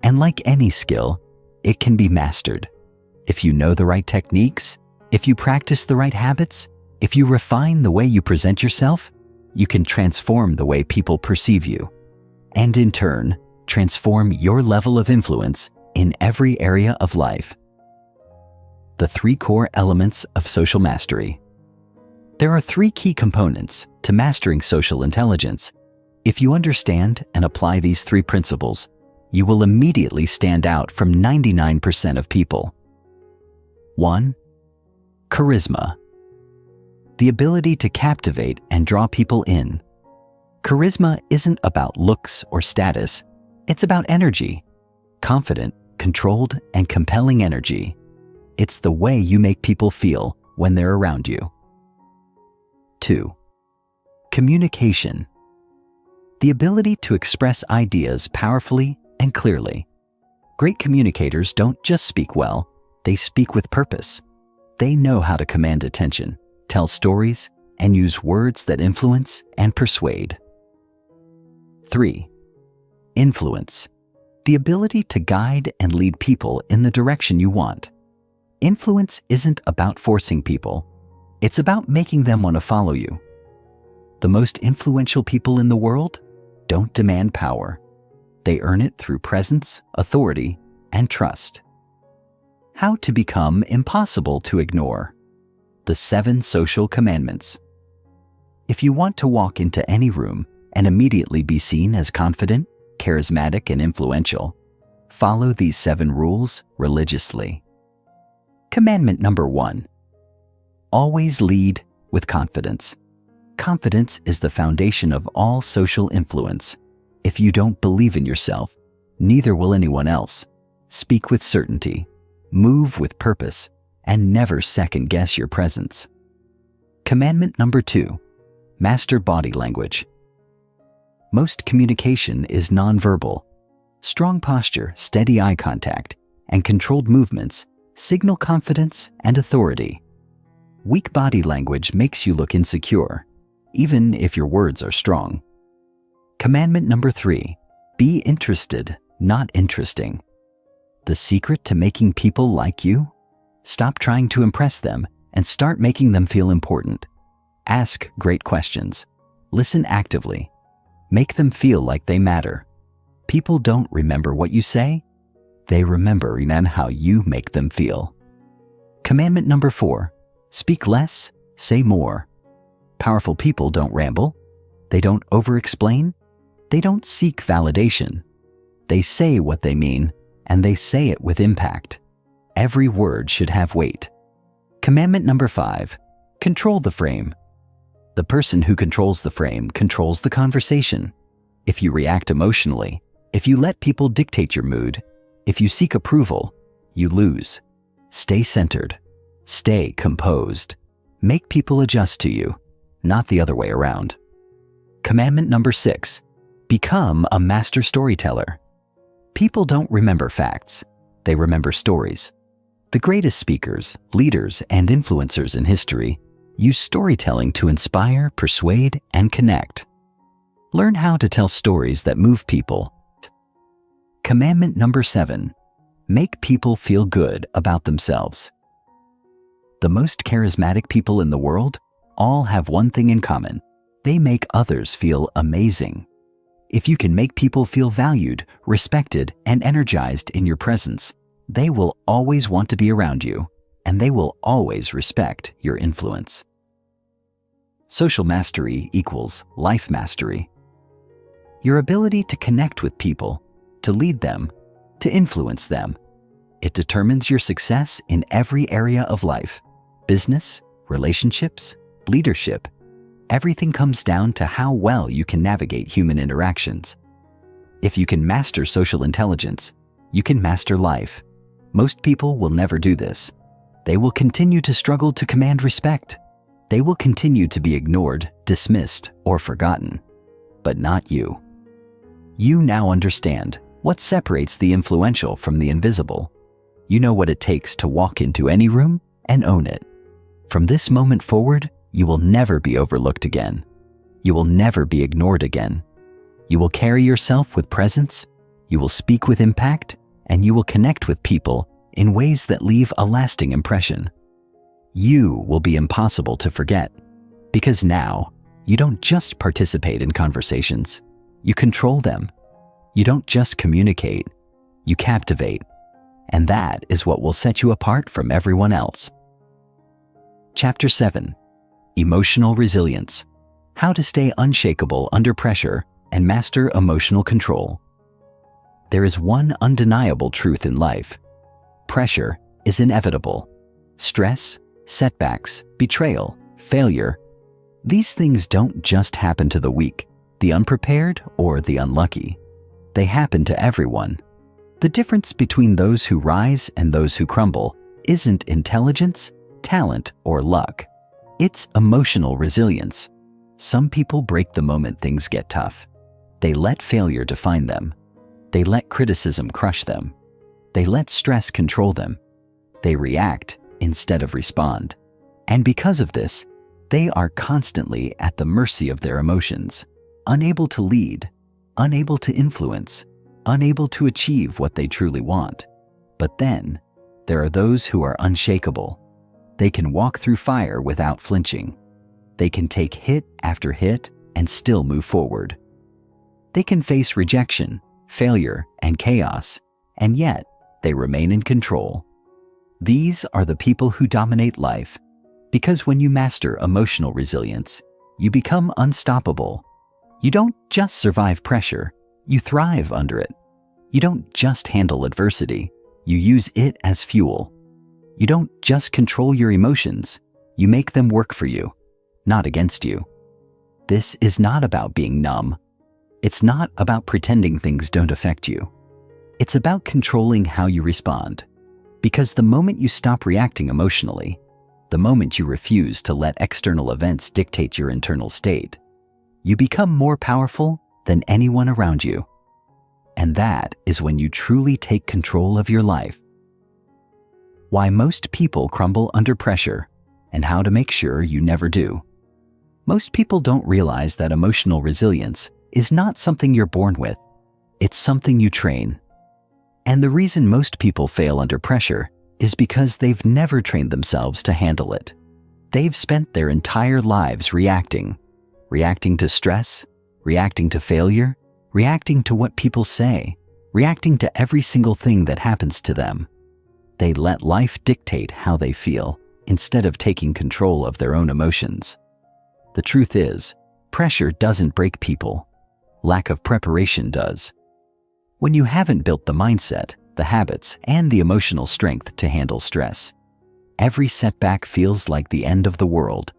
And like any skill, it can be mastered. If you know the right techniques, if you practice the right habits, if you refine the way you present yourself, you can transform the way people perceive you, and in turn, transform your level of influence in every area of life. The 3 core elements of social mastery. There are 3 key components to mastering social intelligence. If you understand and apply these 3 principles, you will immediately stand out from 99% of people. 1. Charisma. The ability to captivate and draw people in. Charisma isn't about looks or status. It's about energy. Confident, controlled, and compelling energy. It's the way you make people feel when they're around you. 2. Communication. The ability to express ideas powerfully and clearly. Great communicators don't just speak well, they speak with purpose. They know how to command attention, tell stories, and use words that influence and persuade. 3. Influence. The ability to guide and lead people in the direction you want. Influence isn't about forcing people. It's about making them want to follow you. The most influential people in the world don't demand power. They earn it through presence, authority, and trust. How to become impossible to ignore. The 7 social commandments. If you want to walk into any room and immediately be seen as confident, charismatic, and influential, follow these 7 rules religiously. Commandment number 1. Always lead with confidence. Confidence is the foundation of all social influence. If you don't believe in yourself, neither will anyone else. Speak with certainty, move with purpose, and never second-guess your presence. Commandment number 2. Master body language. Most communication is nonverbal. Strong posture, steady eye contact, and controlled movements signal confidence and authority. Weak body language makes you look insecure, even if your words are strong. Commandment number 3. Be interested, not interesting. The secret to making people like you? Stop trying to impress them and start making them feel important. Ask great questions. Listen actively. Make them feel like they matter. People don't remember what you say. They remember how you make them feel. Commandment number 4. Speak less, say more. Powerful people don't ramble. They don't over-explain. They don't seek validation. They say what they mean, and they say it with impact. Every word should have weight. Commandment number 5, control the frame. The person who controls the frame controls the conversation. If you react emotionally, if you let people dictate your mood, if you seek approval, you lose. Stay centered. Stay composed. Make people adjust to you, not the other way around. Commandment number 6, become a master storyteller. People don't remember facts. They remember stories. The greatest speakers, leaders, and influencers in history use storytelling to inspire, persuade, and connect. Learn how to tell stories that move people. Commandment number 7, make people feel good about themselves. The most charismatic people in the world all have one thing in common. They make others feel amazing. If you can make people feel valued, respected, and energized in your presence, they will always want to be around you, and they will always respect your influence. Social mastery equals life mastery. Your ability to connect with people, to lead them, to influence them. It determines your success in every area of life. Business, relationships, leadership. Everything comes down to how well you can navigate human interactions. If you can master social intelligence, you can master life. Most people will never do this. They will continue to struggle to command respect. They will continue to be ignored, dismissed, or forgotten. But not you. You now understand what separates the influential from the invisible. You know what it takes to walk into any room and own it. From this moment forward, you will never be overlooked again. You will never be ignored again. You will carry yourself with presence, you will speak with impact, and you will connect with people in ways that leave a lasting impression. You will be impossible to forget, because now you don't just participate in conversations, you control them. You don't just communicate, you captivate. And that is what will set you apart from everyone else. Chapter 7, Emotional Resilience. How to stay unshakable under pressure and master emotional control. There is one undeniable truth in life. Pressure is inevitable. Stress, setbacks, betrayal, failure. These things don't just happen to the weak, the unprepared, or the unlucky. They happen to everyone. The difference between those who rise and those who crumble isn't intelligence, talent, or luck. It's emotional resilience. Some people break the moment things get tough. They let failure define them. They let criticism crush them. They let stress control them. They react instead of respond. And because of this, they are constantly at the mercy of their emotions, unable to lead, unable to influence, unable to achieve what they truly want. But then, there are those who are unshakable. They can walk through fire without flinching. They can take hit after hit and still move forward. They can face rejection, failure, and chaos, and yet they remain in control. These are the people who dominate life, because when you master emotional resilience, you become unstoppable. You don't just survive pressure, you thrive under it. You don't just handle adversity, you use it as fuel. You don't just control your emotions, you make them work for you, not against you. This is not about being numb. It's not about pretending things don't affect you. It's about controlling how you respond. Because the moment you stop reacting emotionally, the moment you refuse to let external events dictate your internal state, you become more powerful than anyone around you. And that is when you truly take control of your life. Why most people crumble under pressure, and how to make sure you never do. Most people don't realize that emotional resilience is not something you're born with. It's something you train. And the reason most people fail under pressure is because they've never trained themselves to handle it. They've spent their entire lives reacting to stress, reacting to failure, reacting to what people say, reacting to every single thing that happens to them. They let life dictate how they feel instead of taking control of their own emotions. The truth is, pressure doesn't break people. Lack of preparation does. When you haven't built the mindset, the habits, and the emotional strength to handle stress, every setback feels like the end of the world.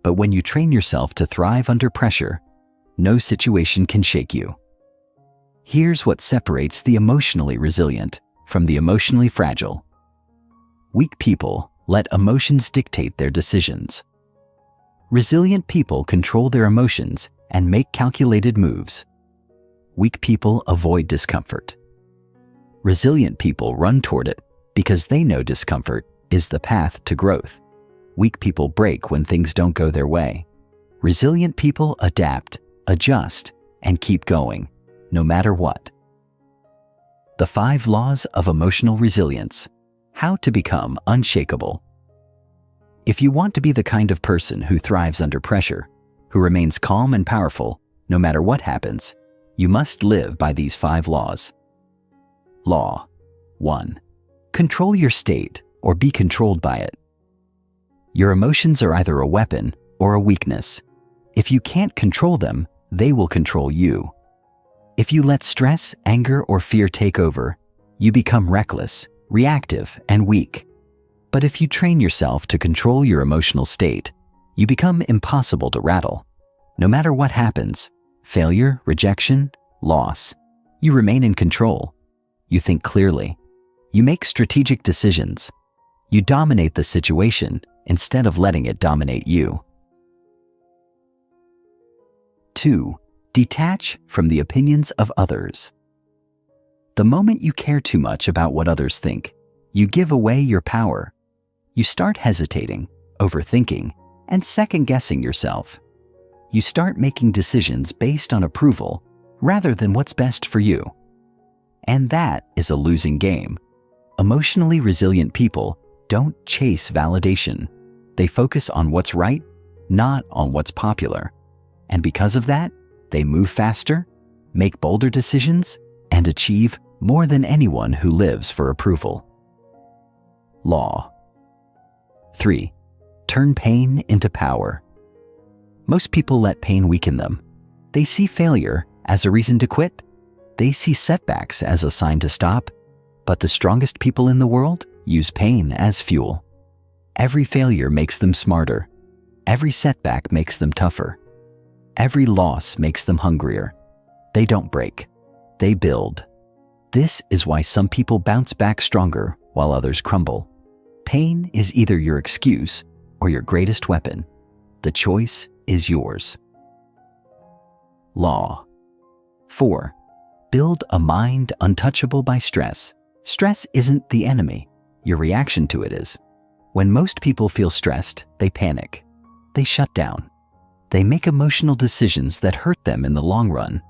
But when you train yourself to thrive under pressure, no situation can shake you. Here's what separates the emotionally resilient from the emotionally fragile. Weak people let emotions dictate their decisions. Resilient people control their emotions and make calculated moves. Weak people avoid discomfort. Resilient people run toward it because they know discomfort is the path to growth. Weak people break when things don't go their way. Resilient people adapt, adjust, and keep going, no matter what. The 5 laws of emotional resilience. How to become unshakable. If you want to be the kind of person who thrives under pressure, who remains calm and powerful no matter what happens, you must live by these 5 laws. Law 1. Control your state or be controlled by it. Your emotions are either a weapon or a weakness. If you can't control them, they will control you. If you let stress, anger, or fear take over, you become reckless, reactive, and weak. But if you train yourself to control your emotional state, you become impossible to rattle. No matter what happens, failure, rejection, loss, you remain in control. You think clearly. You make strategic decisions. You dominate the situation instead of letting it dominate you. 2. Detach from the opinions of others. The moment you care too much about what others think, you give away your power. You start hesitating, overthinking, and second-guessing yourself. You start making decisions based on approval rather than what's best for you. And that is a losing game. Emotionally resilient people don't chase validation. They focus on what's right, not on what's popular. And because of that, they move faster, make bolder decisions, and achieve more than anyone who lives for approval. Law 3. Turn pain into power. Most people let pain weaken them. They see failure as a reason to quit. They see setbacks as a sign to stop. But the strongest people in the world use pain as fuel. Every failure makes them smarter. Every setback makes them tougher. Every loss makes them hungrier. They don't break. They build. This is why some people bounce back stronger while others crumble. Pain is either your excuse or your greatest weapon. The choice is yours. Law 4. Build a mind untouchable by stress. Stress isn't the enemy. Your reaction to it is. When most people feel stressed, they panic. They shut down. They make emotional decisions that hurt them in the long run.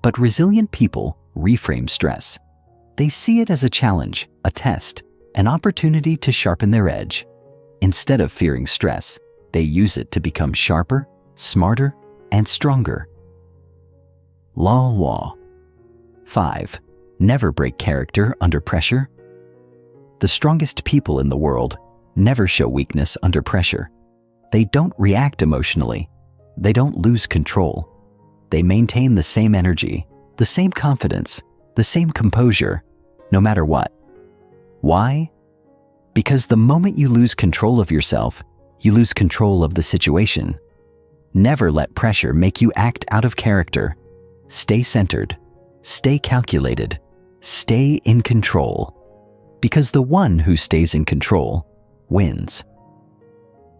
But resilient people reframe stress. They see it as a challenge, a test, an opportunity to sharpen their edge. Instead of fearing stress, they use it to become sharper, smarter, and stronger. Law 5. Never break character under pressure. The strongest people in the world never show weakness under pressure. They don't react emotionally. They don't lose control. They maintain the same energy, the same confidence, the same composure, no matter what. Why? Because the moment you lose control of yourself, you lose control of the situation. Never let pressure make you act out of character. Stay centered. Stay calculated. Stay in control. Because the one who stays in control wins.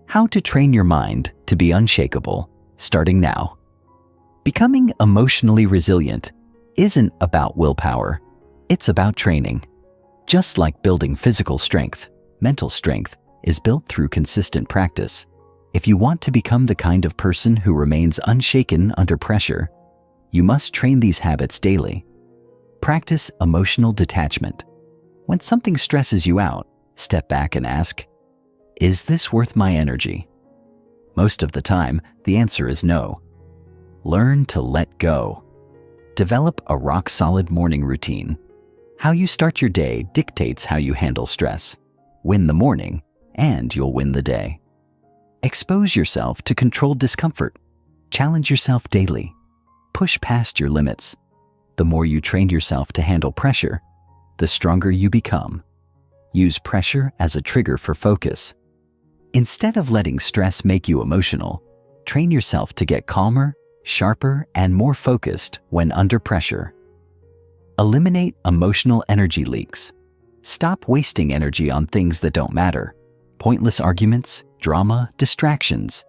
How to train your mind to be unshakable, starting now. Becoming emotionally resilient isn't about willpower. It's about training. Just like building physical strength, mental strength is built through consistent practice. If you want to become the kind of person who remains unshaken under pressure, you must train these habits daily. Practice emotional detachment. When something stresses you out, step back and ask, is this worth my energy? Most of the time, the answer is no. Learn to let go. Develop a rock-solid morning routine. How you start your day dictates how you handle stress. Win the morning, and you'll win the day. Expose yourself to controlled discomfort. Challenge yourself daily. Push past your limits. The more you train yourself to handle pressure, the stronger you become. Use pressure as a trigger for focus. Instead of letting stress make you emotional, train yourself to get calmer, sharper, and more focused when under pressure. Eliminate emotional energy leaks. Stop wasting energy on things that don't matter. Pointless arguments, drama, distractions.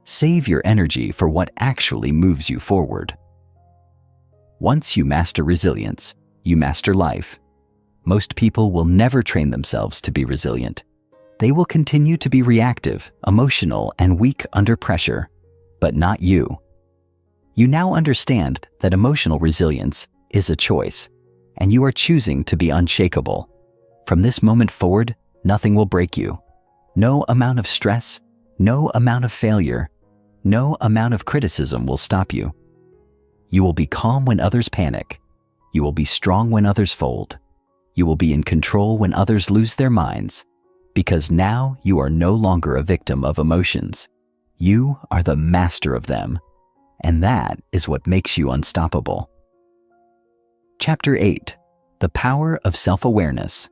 Save your energy for what actually moves you forward. Once you master resilience, you master life. Most people will never train themselves to be resilient. They will continue to be reactive, emotional, and weak under pressure, but not you. You now understand that emotional resilience is a choice, and you are choosing to be unshakable. From this moment forward, nothing will break you. No amount of stress, no amount of failure, no amount of criticism will stop you. You will be calm when others panic. You will be strong when others fold. You will be in control when others lose their minds, because now you are no longer a victim of emotions. You are the master of them, and that is what makes you unstoppable. Chapter 8: The Power of Self-Awareness.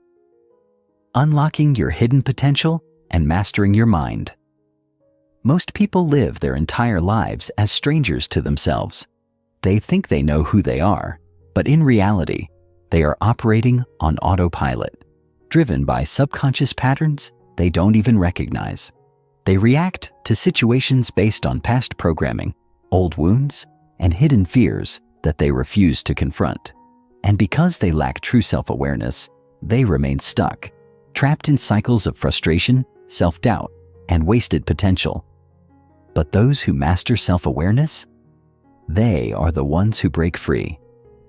Unlocking your hidden potential and mastering your mind. Most people live their entire lives as strangers to themselves. They think they know who they are, but in reality, they are operating on autopilot, driven by subconscious patterns they don't even recognize. They react to situations based on past programming, old wounds, and hidden fears that they refuse to confront. And because they lack true self-awareness, they remain stuck, trapped in cycles of frustration, self-doubt, and wasted potential. But those who master self-awareness, they are the ones who break free.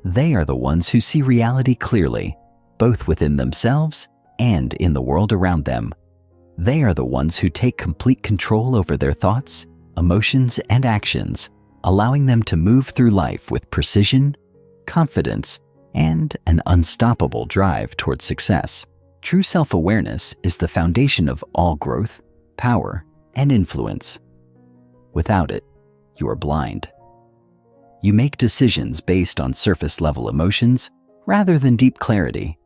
They are the ones who see reality clearly, both within themselves and in the world around them. They are the ones who take complete control over their thoughts, emotions, and actions, allowing them to move through life with precision, confidence, and an unstoppable drive towards success. True self-awareness is the foundation of all growth, power, and influence. Without it, you are blind. You make decisions based on surface-level emotions rather than deep clarity.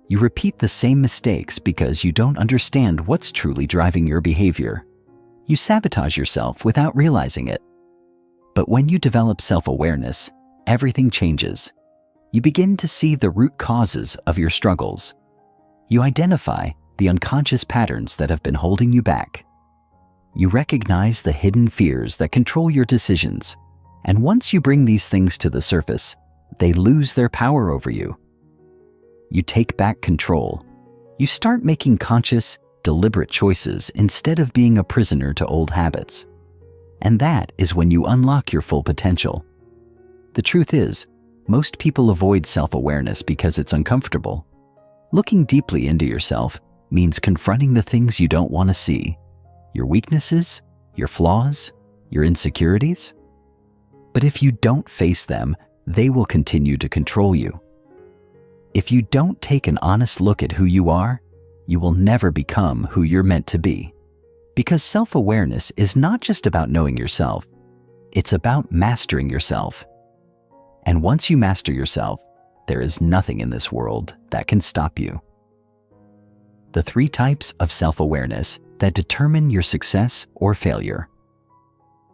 You repeat the same mistakes because you don't understand what's truly driving your behavior. You sabotage yourself without realizing it. But when you develop self-awareness, everything changes. You begin to see the root causes of your struggles. You identify the unconscious patterns that have been holding you back. You recognize the hidden fears that control your decisions. And once you bring these things to the surface, they lose their power over you. You take back control. You start making conscious, deliberate choices instead of being a prisoner to old habits. And that is when you unlock your full potential. The truth is, most people avoid self-awareness because it's uncomfortable. Looking deeply into yourself means confronting the things you don't want to see, your weaknesses, your flaws, your insecurities. But if you don't face them, they will continue to control you. If you don't take an honest look at who you are, you will never become who you're meant to be. Because self-awareness is not just about knowing yourself, it's about mastering yourself. And once you master yourself, there is nothing in this world that can stop you. The 3 types of self-awareness that determine your success or failure.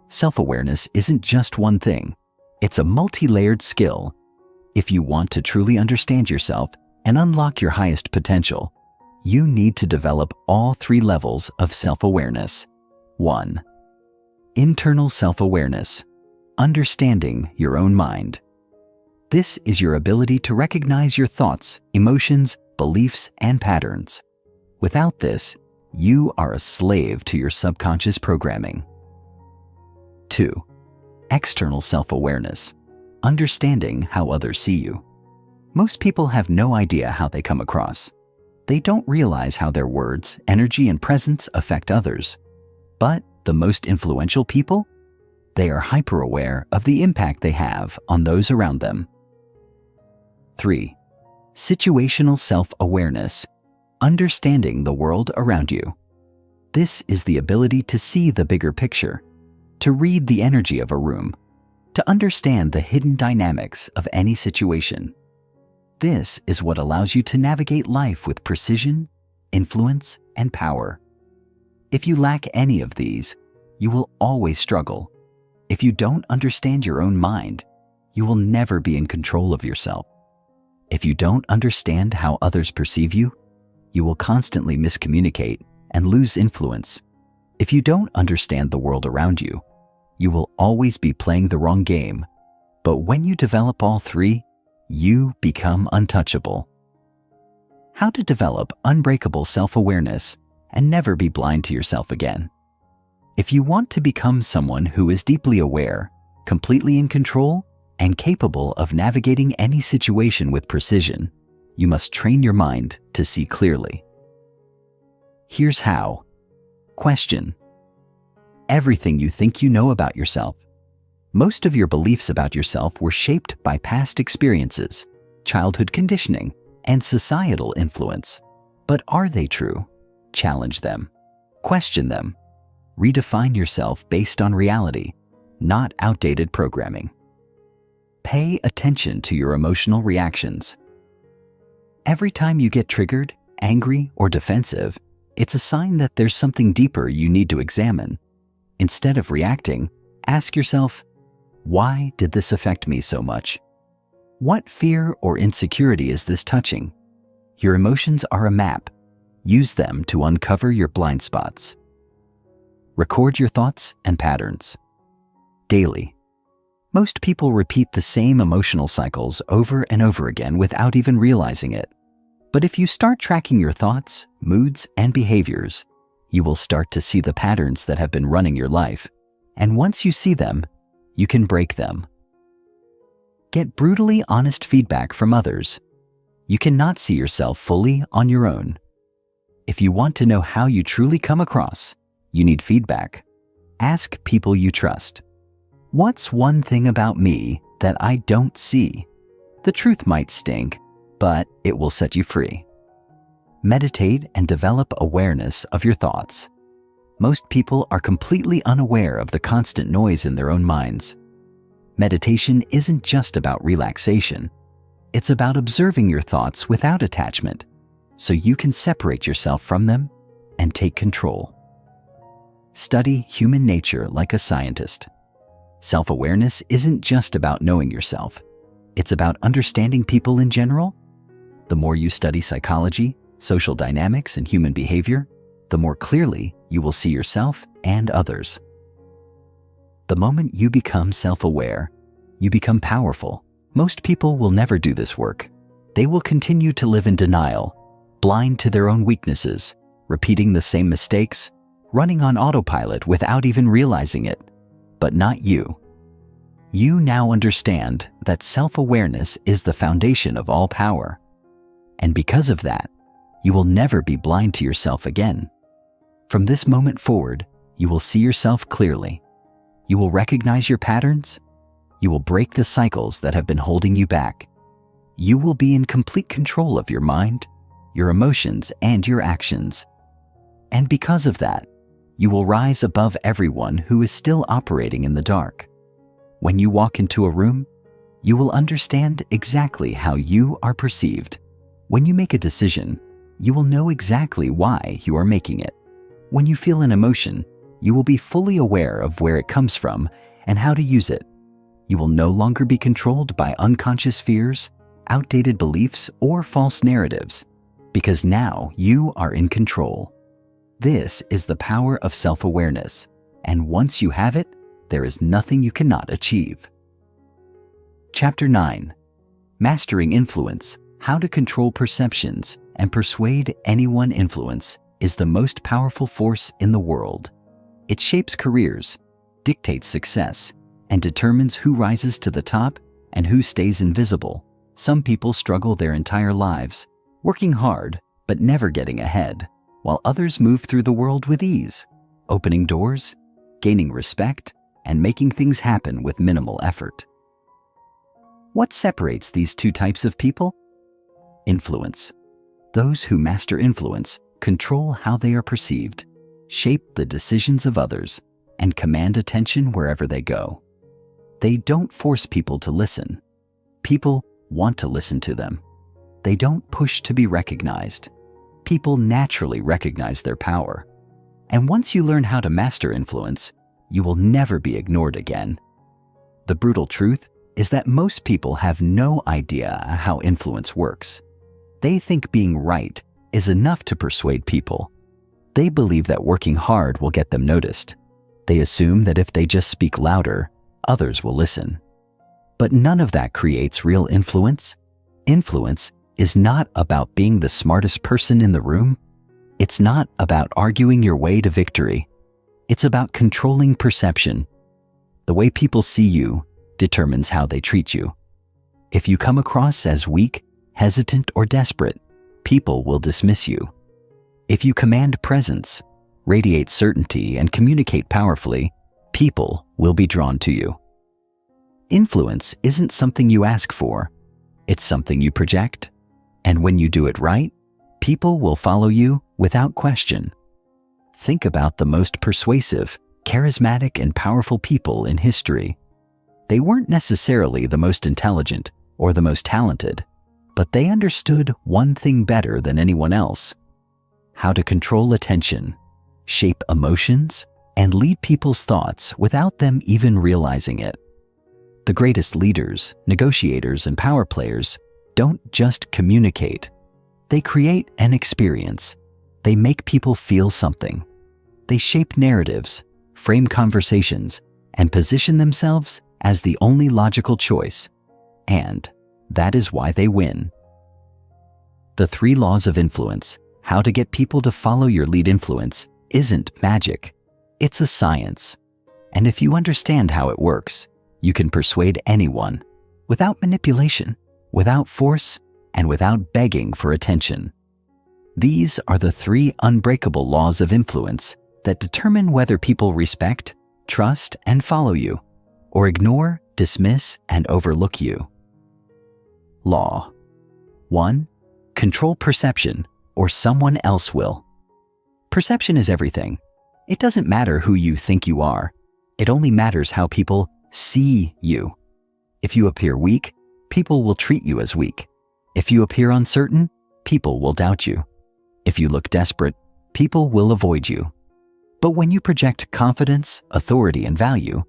Self-awareness isn't just one thing. It's a multi-layered skill. If you want to truly understand yourself and unlock your highest potential, you need to develop all 3 levels of self-awareness. 1. Internal self-awareness. Understanding your own mind. This is your ability to recognize your thoughts, emotions, beliefs, and patterns. Without this, you are a slave to your subconscious programming. 2. External self-awareness. Understanding how others see you. Most people have no idea how they come across. They don't realize how their words, energy, and presence affect others. But the most influential people? They are hyper-aware of the impact they have on those around them. 3. Situational self-awareness. Understanding the world around you. This is the ability to see the bigger picture, to read the energy of a room, to understand the hidden dynamics of any situation. This is what allows you to navigate life with precision, influence, and power. If you lack any of these, you will always struggle. If you don't understand your own mind, you will never be in control of yourself. If you don't understand how others perceive you, you will constantly miscommunicate and lose influence. If you don't understand the world around you, you will always be playing the wrong game. But when you develop all three, you become untouchable. How to develop unbreakable self-awareness and never be blind to yourself again. If you want to become someone who is deeply aware, completely in control, and capable of navigating any situation with precision, you must train your mind to see clearly. Here's how. Question. Everything you think you know about yourself. Most of your beliefs about yourself were shaped by past experiences, childhood conditioning, and societal influence. But are they true? Challenge them. Question them. Redefine yourself based on reality, not outdated programming. Pay attention to your emotional reactions. Every time you get triggered, angry, or defensive, it's a sign that there's something deeper you need to examine. Instead of reacting, ask yourself, why did this affect me so much? What fear or insecurity is this touching? Your emotions are a map. Use them to uncover your blind spots. Record your thoughts and patterns. Daily. Most people repeat the same emotional cycles over and over again without even realizing it. But if you start tracking your thoughts, moods, and behaviors, you will start to see the patterns that have been running your life. And once you see them, you can break them. Get brutally honest feedback from others. You cannot see yourself fully on your own. If you want to know how you truly come across, you need feedback. Ask people you trust. What's one thing about me that I don't see? The truth might sting, but it will set you free. Meditate and develop awareness of your thoughts. Most people are completely unaware of the constant noise in their own minds. Meditation isn't just about relaxation. It's about observing your thoughts without attachment, so you can separate yourself from them and take control. Study human nature like a scientist. Self-awareness isn't just about knowing yourself. It's about understanding people in general. The more you study psychology, social dynamics, and human behavior, the more clearly you will see yourself and others. The moment you become self-aware, you become powerful. Most people will never do this work. They will continue to live in denial, blind to their own weaknesses, repeating the same mistakes, running on autopilot without even realizing it. But not you. You now understand that self-awareness is the foundation of all power. And because of that, you will never be blind to yourself again. From this moment forward, you will see yourself clearly. You will recognize your patterns. You will break the cycles that have been holding you back. You will be in complete control of your mind, your emotions, and your actions. And because of that, you will rise above everyone who is still operating in the dark. When you walk into a room, you will understand exactly how you are perceived. When you make a decision, you will know exactly why you are making it. When you feel an emotion, you will be fully aware of where it comes from and how to use it. You will no longer be controlled by unconscious fears, outdated beliefs, or false narratives, because now you are in control. This is the power of self-awareness, and once you have it, there is nothing you cannot achieve. Chapter 9. Mastering Influence: How to Control Perceptions and Persuade Anyone. Influence is the most powerful force in the world. It shapes careers, dictates success, and determines who rises to the top and who stays invisible. Some people struggle their entire lives, working hard but never getting ahead, while others move through the world with ease, opening doors, gaining respect, and making things happen with minimal effort. What separates these two types of people? Influence. Those who master influence control how they are perceived, shape the decisions of others, and command attention wherever they go. They don't force people to listen. People want to listen to them. They don't push to be recognized. People naturally recognize their power. And once you learn how to master influence, you will never be ignored again. The brutal truth is that most people have no idea how influence works. They think being right is enough to persuade people. They believe that working hard will get them noticed. They assume that if they just speak louder, others will listen. But none of that creates real influence. Influence is not about being the smartest person in the room. It's not about arguing your way to victory. It's about controlling perception. The way people see you determines how they treat you. If you come across as weak, hesitant, or desperate, people will dismiss you. If you command presence, radiate certainty, and communicate powerfully, people will be drawn to you. Influence isn't something you ask for. It's something you project. And when you do it right, people will follow you without question. Think about the most persuasive, charismatic, and powerful people in history. They weren't necessarily the most intelligent or the most talented, but they understood one thing better than anyone else: how to control attention, shape emotions, and lead people's thoughts without them even realizing it. The greatest leaders, negotiators, and power players don't just communicate. They create an experience. They make people feel something. They shape narratives, frame conversations, and position themselves as the only logical choice. And that is why they win. The 3 laws of influence, how to get people to follow your lead influence, isn't magic. It's a science. And if you understand how it works, you can persuade anyone without manipulation, without force, and without begging for attention. These are the 3 unbreakable laws of influence that determine whether people respect, trust, and follow you, or ignore, dismiss, and overlook you. Law 1. Control perception, or someone else will. Perception is everything. It doesn't matter who you think you are. It only matters how people see you. If you appear weak, people will treat you as weak. If you appear uncertain, people will doubt you. If you look desperate, people will avoid you. But when you project confidence, authority, and value,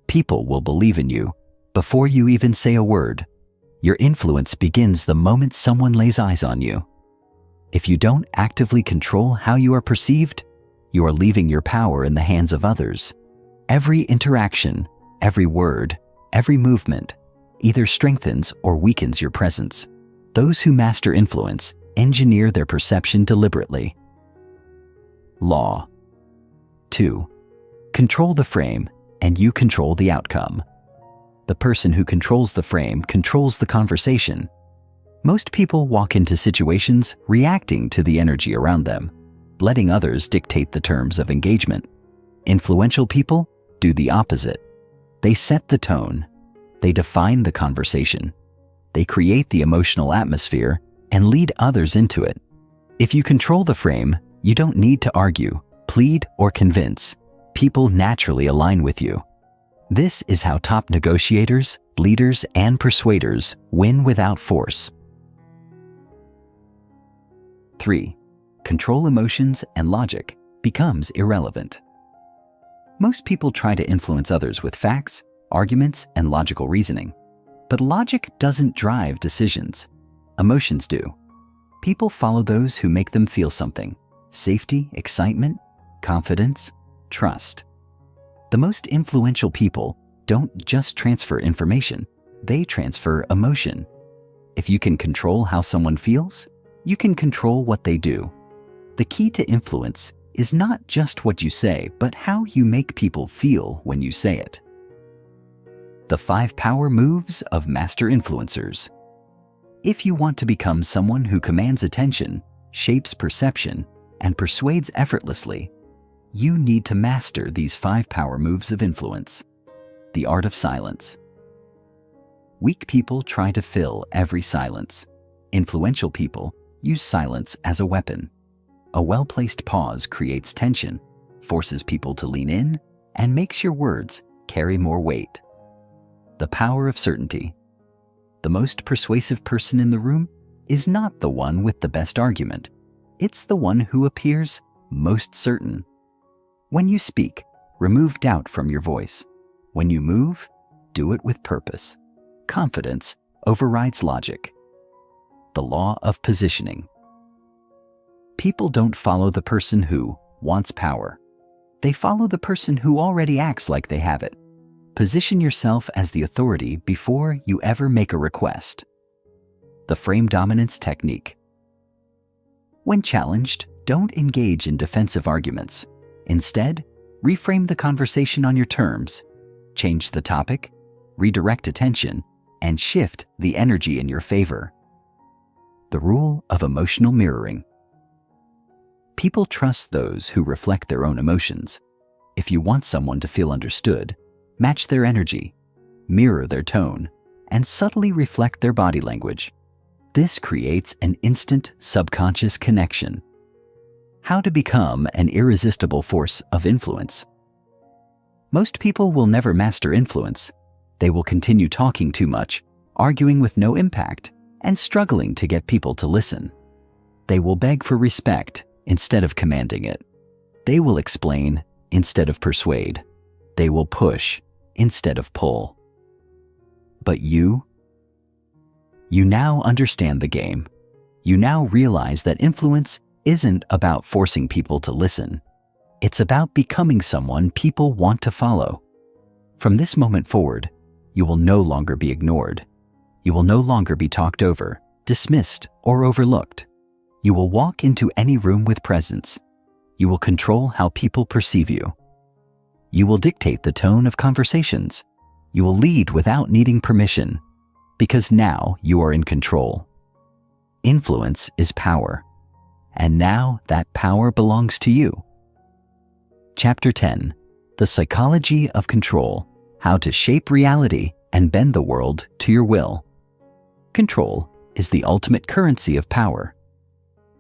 people will believe in you before you even say a word. Your influence begins the moment someone lays eyes on you. If you don't actively control how you are perceived, you are leaving your power in the hands of others. Every interaction, every word, every movement either strengthens or weakens your presence. Those who master influence engineer their perception deliberately. Law 2. Control the frame, and you control the outcome. The person who controls the frame controls the conversation. Most people walk into situations reacting to the energy around them, letting others dictate the terms of engagement. Influential people do the opposite. They set the tone. They define the conversation. They create the emotional atmosphere and lead others into it. If you control the frame, you don't need to argue, plead, or convince. People naturally align with you. This is how top negotiators, leaders, and persuaders win without force. 3. Control emotions and logic becomes irrelevant. Most people try to influence others with facts, arguments, and logical reasoning. But logic doesn't drive decisions. Emotions do. People follow those who make them feel something: safety, excitement, confidence, trust. The most influential people don't just transfer information, they transfer emotion. If you can control how someone feels, you can control what they do. The key to influence is not just what you say, but how you make people feel when you say it. The 5 power moves of master influencers. If you want to become someone who commands attention, shapes perception, and persuades effortlessly, you need to master these 5 power moves of influence. The art of silence. Weak people try to fill every silence. Influential people use silence as a weapon. A well-placed pause creates tension, forces people to lean in, and makes your words carry more weight. The power of certainty. The most persuasive person in the room is not the one with the best argument. It's the one who appears most certain. When you speak, remove doubt from your voice. When you move, do it with purpose. Confidence overrides logic. The law of positioning. People don't follow the person who wants power. They follow the person who already acts like they have it. Position yourself as the authority before you ever make a request. The frame dominance technique. When challenged, don't engage in defensive arguments. Instead, reframe the conversation on your terms. Change the topic, redirect attention, and shift the energy in your favor. The rule of emotional mirroring. People trust those who reflect their own emotions. If you want someone to feel understood, match their energy, mirror their tone, and subtly reflect their body language. This creates an instant subconscious connection. How to become an irresistible force of influence. Most people will never master influence. They will continue talking too much, arguing with no impact, and struggling to get people to listen. They will beg for respect instead of commanding it. They will explain instead of persuade. They will push instead of pull. But you now understand the game. You now realize that influence isn't about forcing people to listen. It's about becoming someone people want to follow. From this moment forward, you will no longer be ignored. You will no longer be talked over, dismissed, or overlooked. You will walk into any room with presence. You will control how people perceive you. You will dictate the tone of conversations. You will lead without needing permission, because now you are in control. Influence is power, and now that power belongs to you. Chapter 10. The Psychology of Control: How to Shape Reality and Bend the World to Your Will. Control is the ultimate currency of power.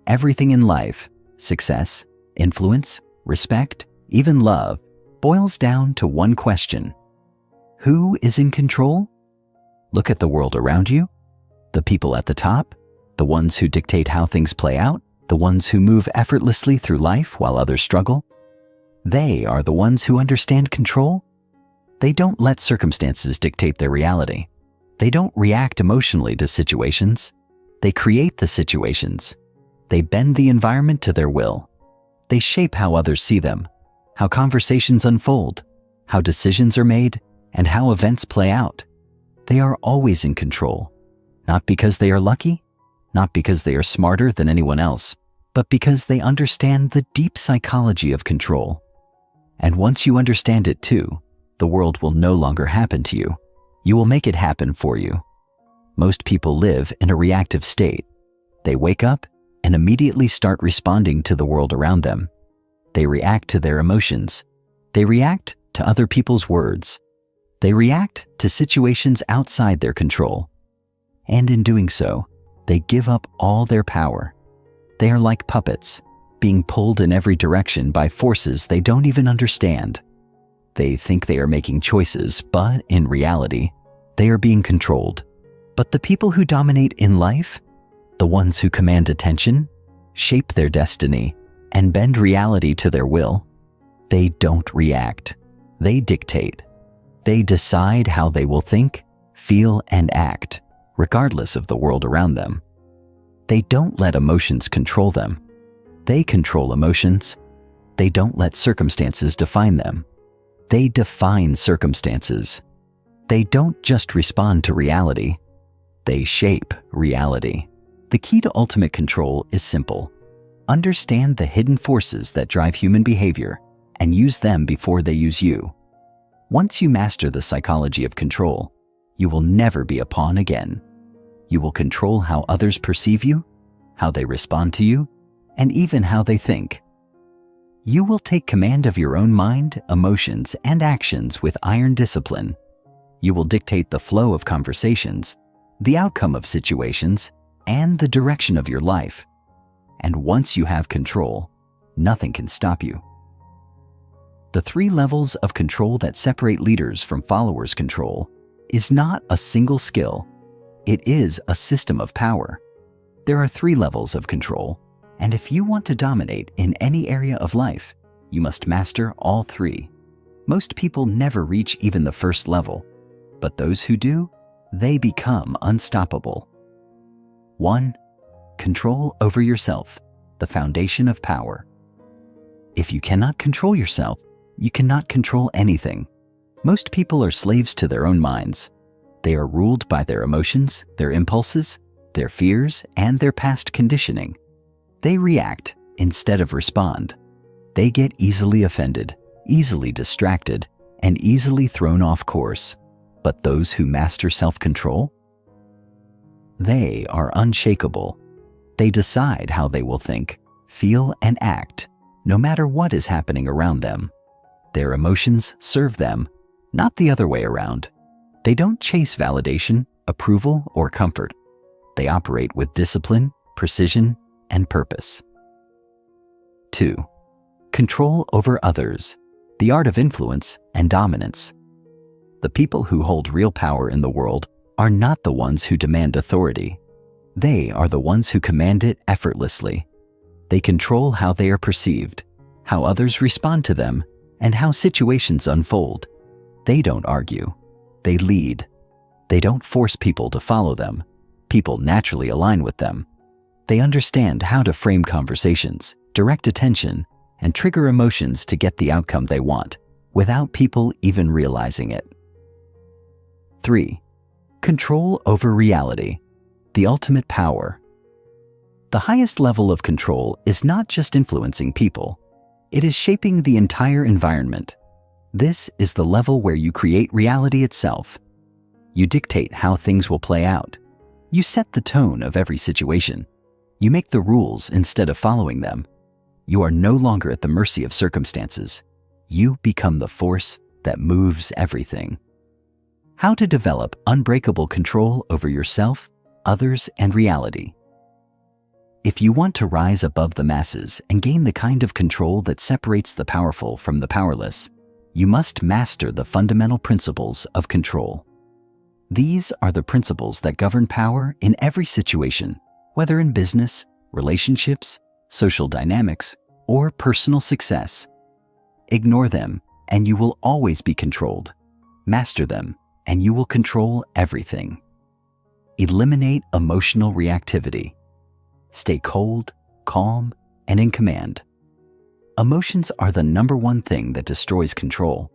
Everything in life, success, influence, respect, even love, boils down to one question. Who is in control? Look at the world around you. The people at the top, the ones who dictate how things play out, the ones who move effortlessly through life while others struggle. They are the ones who understand control. They don't let circumstances dictate their reality. They don't react emotionally to situations. They create the situations. They bend the environment to their will. They shape how others see them, how conversations unfold, how decisions are made, and how events play out. They are always in control, not because they are lucky, not because they are smarter than anyone else, but because they understand the deep psychology of control. And once you understand it too, the world will no longer happen to you. You will make it happen for you. Most people live in a reactive state. They wake up and immediately start responding to the world around them. They react to their emotions. They react to other people's words. They react to situations outside their control. And in doing so, they give up all their power. They are like puppets, being pulled in every direction by forces they don't even understand. They think they are making choices, but in reality, they are being controlled. But the people who dominate in life, the ones who command attention, shape their destiny, and bend reality to their will, they don't react. They dictate. They decide how they will think, feel, and act, regardless of the world around them. They don't let emotions control them. They control emotions. They don't let circumstances define them. They define circumstances. They don't just respond to reality. They shape reality. The key to ultimate control is simple. Understand the hidden forces that drive human behavior and use them before they use you. Once you master the psychology of control, you will never be a pawn again. You will control how others perceive you, how they respond to you, and even how they think. You will take command of your own mind, emotions, and actions with iron discipline. You will dictate the flow of conversations, the outcome of situations, and the direction of your life. And once you have control, nothing can stop you. The 3 levels of control that separate leaders from followers' control is not a single skill. It is a system of power. There are 3 levels of control, and if you want to dominate in any area of life, you must master all 3. Most people never reach even the first level, but those who do, they become unstoppable. 1. Control over yourself, the foundation of power. If you cannot control yourself, you cannot control anything. Most people are slaves to their own minds. They are ruled by their emotions, their impulses, their fears, and their past conditioning. They react instead of respond. They get easily offended, easily distracted, and easily thrown off course. But those who master self-control, they are unshakable. They decide how they will think, feel, and act, no matter what is happening around them. Their emotions serve them, not the other way around. They don't chase validation, approval, or comfort. They operate with discipline, precision, and purpose. 2. Control over others, the art of influence and dominance. The people who hold real power in the world are not the ones who demand authority. They are the ones who command it effortlessly. They control how they are perceived, how others respond to them, and how situations unfold. They don't argue. They lead. They don't force people to follow them. People naturally align with them. They understand how to frame conversations, direct attention, and trigger emotions to get the outcome they want, without people even realizing it. 3. Control over reality, the ultimate power. The highest level of control is not just influencing people. It is shaping the entire environment. This is the level where you create reality itself. You dictate how things will play out. You set the tone of every situation. You make the rules instead of following them. You are no longer at the mercy of circumstances. You become the force that moves everything. How to develop unbreakable control over yourself, others, and reality. If you want to rise above the masses and gain the kind of control that separates the powerful from the powerless, you must master the fundamental principles of control. These are the principles that govern power in every situation, whether in business, relationships, social dynamics, or personal success. Ignore them, and you will always be controlled. Master them, and you will control everything. Eliminate emotional reactivity. Stay cold, calm, and in command. Emotions are the number 1 thing that destroys control.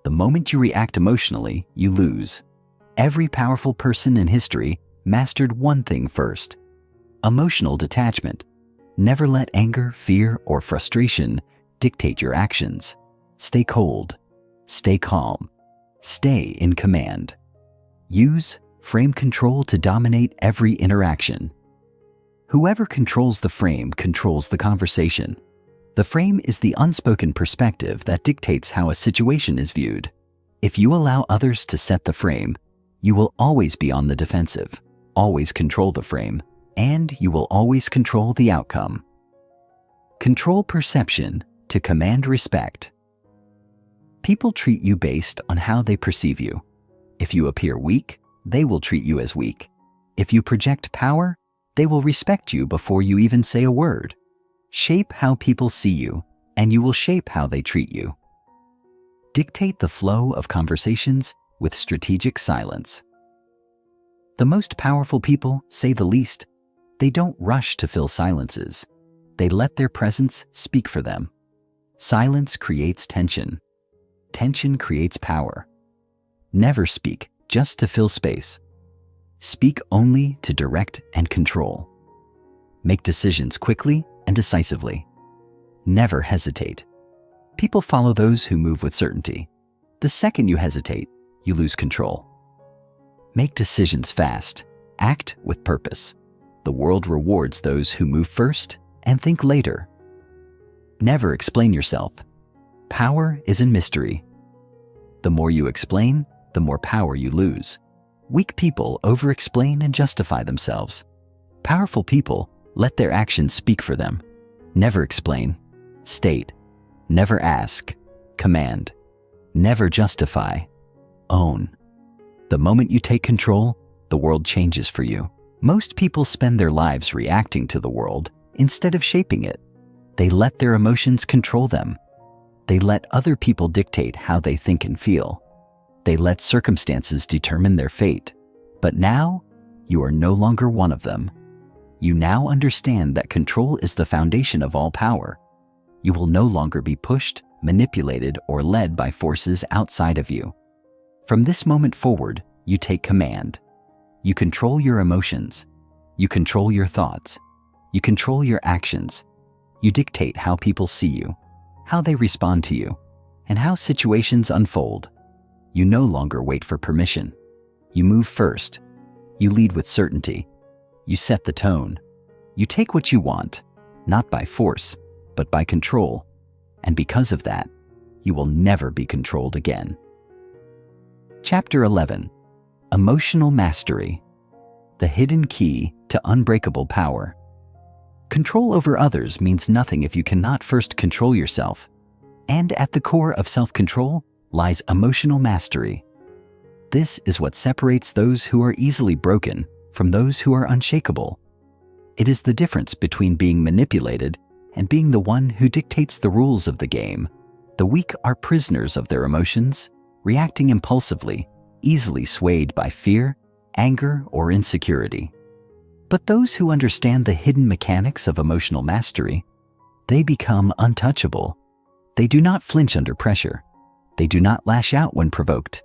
The moment you react emotionally, you lose. Every powerful person in history mastered one thing first: emotional detachment. Never let anger, fear, or frustration dictate your actions. Stay cold. Stay calm. Stay in command. Use frame control to dominate every interaction. Whoever controls the frame controls the conversation. The frame is the unspoken perspective that dictates how a situation is viewed. If you allow others to set the frame, you will always be on the defensive, always control the frame, and you will always control the outcome. Control perception to command respect. People treat you based on how they perceive you. If you appear weak, they will treat you as weak. If you project power, they will respect you before you even say a word. Shape how people see you, and you will shape how they treat you. Dictate the flow of conversations with strategic silence. The most powerful people say the least. They don't rush to fill silences. They let their presence speak for them. Silence creates tension. Tension creates power. Never speak just to fill space. Speak only to direct and control. Make decisions quickly and decisively. Never hesitate. People follow those who move with certainty. The second you hesitate, you lose control. Make decisions fast. Act with purpose. The world rewards those who move first and think later. Never explain yourself. Power is in mystery. The more you explain, the more power you lose. Weak people over-explain and justify themselves. Powerful people let their actions speak for them. Never explain. State. Never ask. Command. Never justify. Own. The moment you take control, the world changes for you. Most people spend their lives reacting to the world instead of shaping it. They let their emotions control them. They let other people dictate how they think and feel. They let circumstances determine their fate. But now, you are no longer one of them. You now understand that control is the foundation of all power. You will no longer be pushed, manipulated, or led by forces outside of you. From this moment forward, you take command. You control your emotions. You control your thoughts. You control your actions. You dictate how people see you, how they respond to you, and how situations unfold. You no longer wait for permission. You move first. You lead with certainty. You set the tone. You take what you want, not by force, but by control. And because of that, you will never be controlled again. Chapter 11. Emotional Mastery. The hidden key to unbreakable power. Control over others means nothing if you cannot first control yourself. And at the core of self-control lies emotional mastery. This is what separates those who are easily broken from those who are unshakable. It is the difference between being manipulated and being the one who dictates the rules of the game. The weak are prisoners of their emotions, reacting impulsively, easily swayed by fear, anger, or insecurity. But those who understand the hidden mechanics of emotional mastery, they become untouchable. They do not flinch under pressure. They do not lash out when provoked.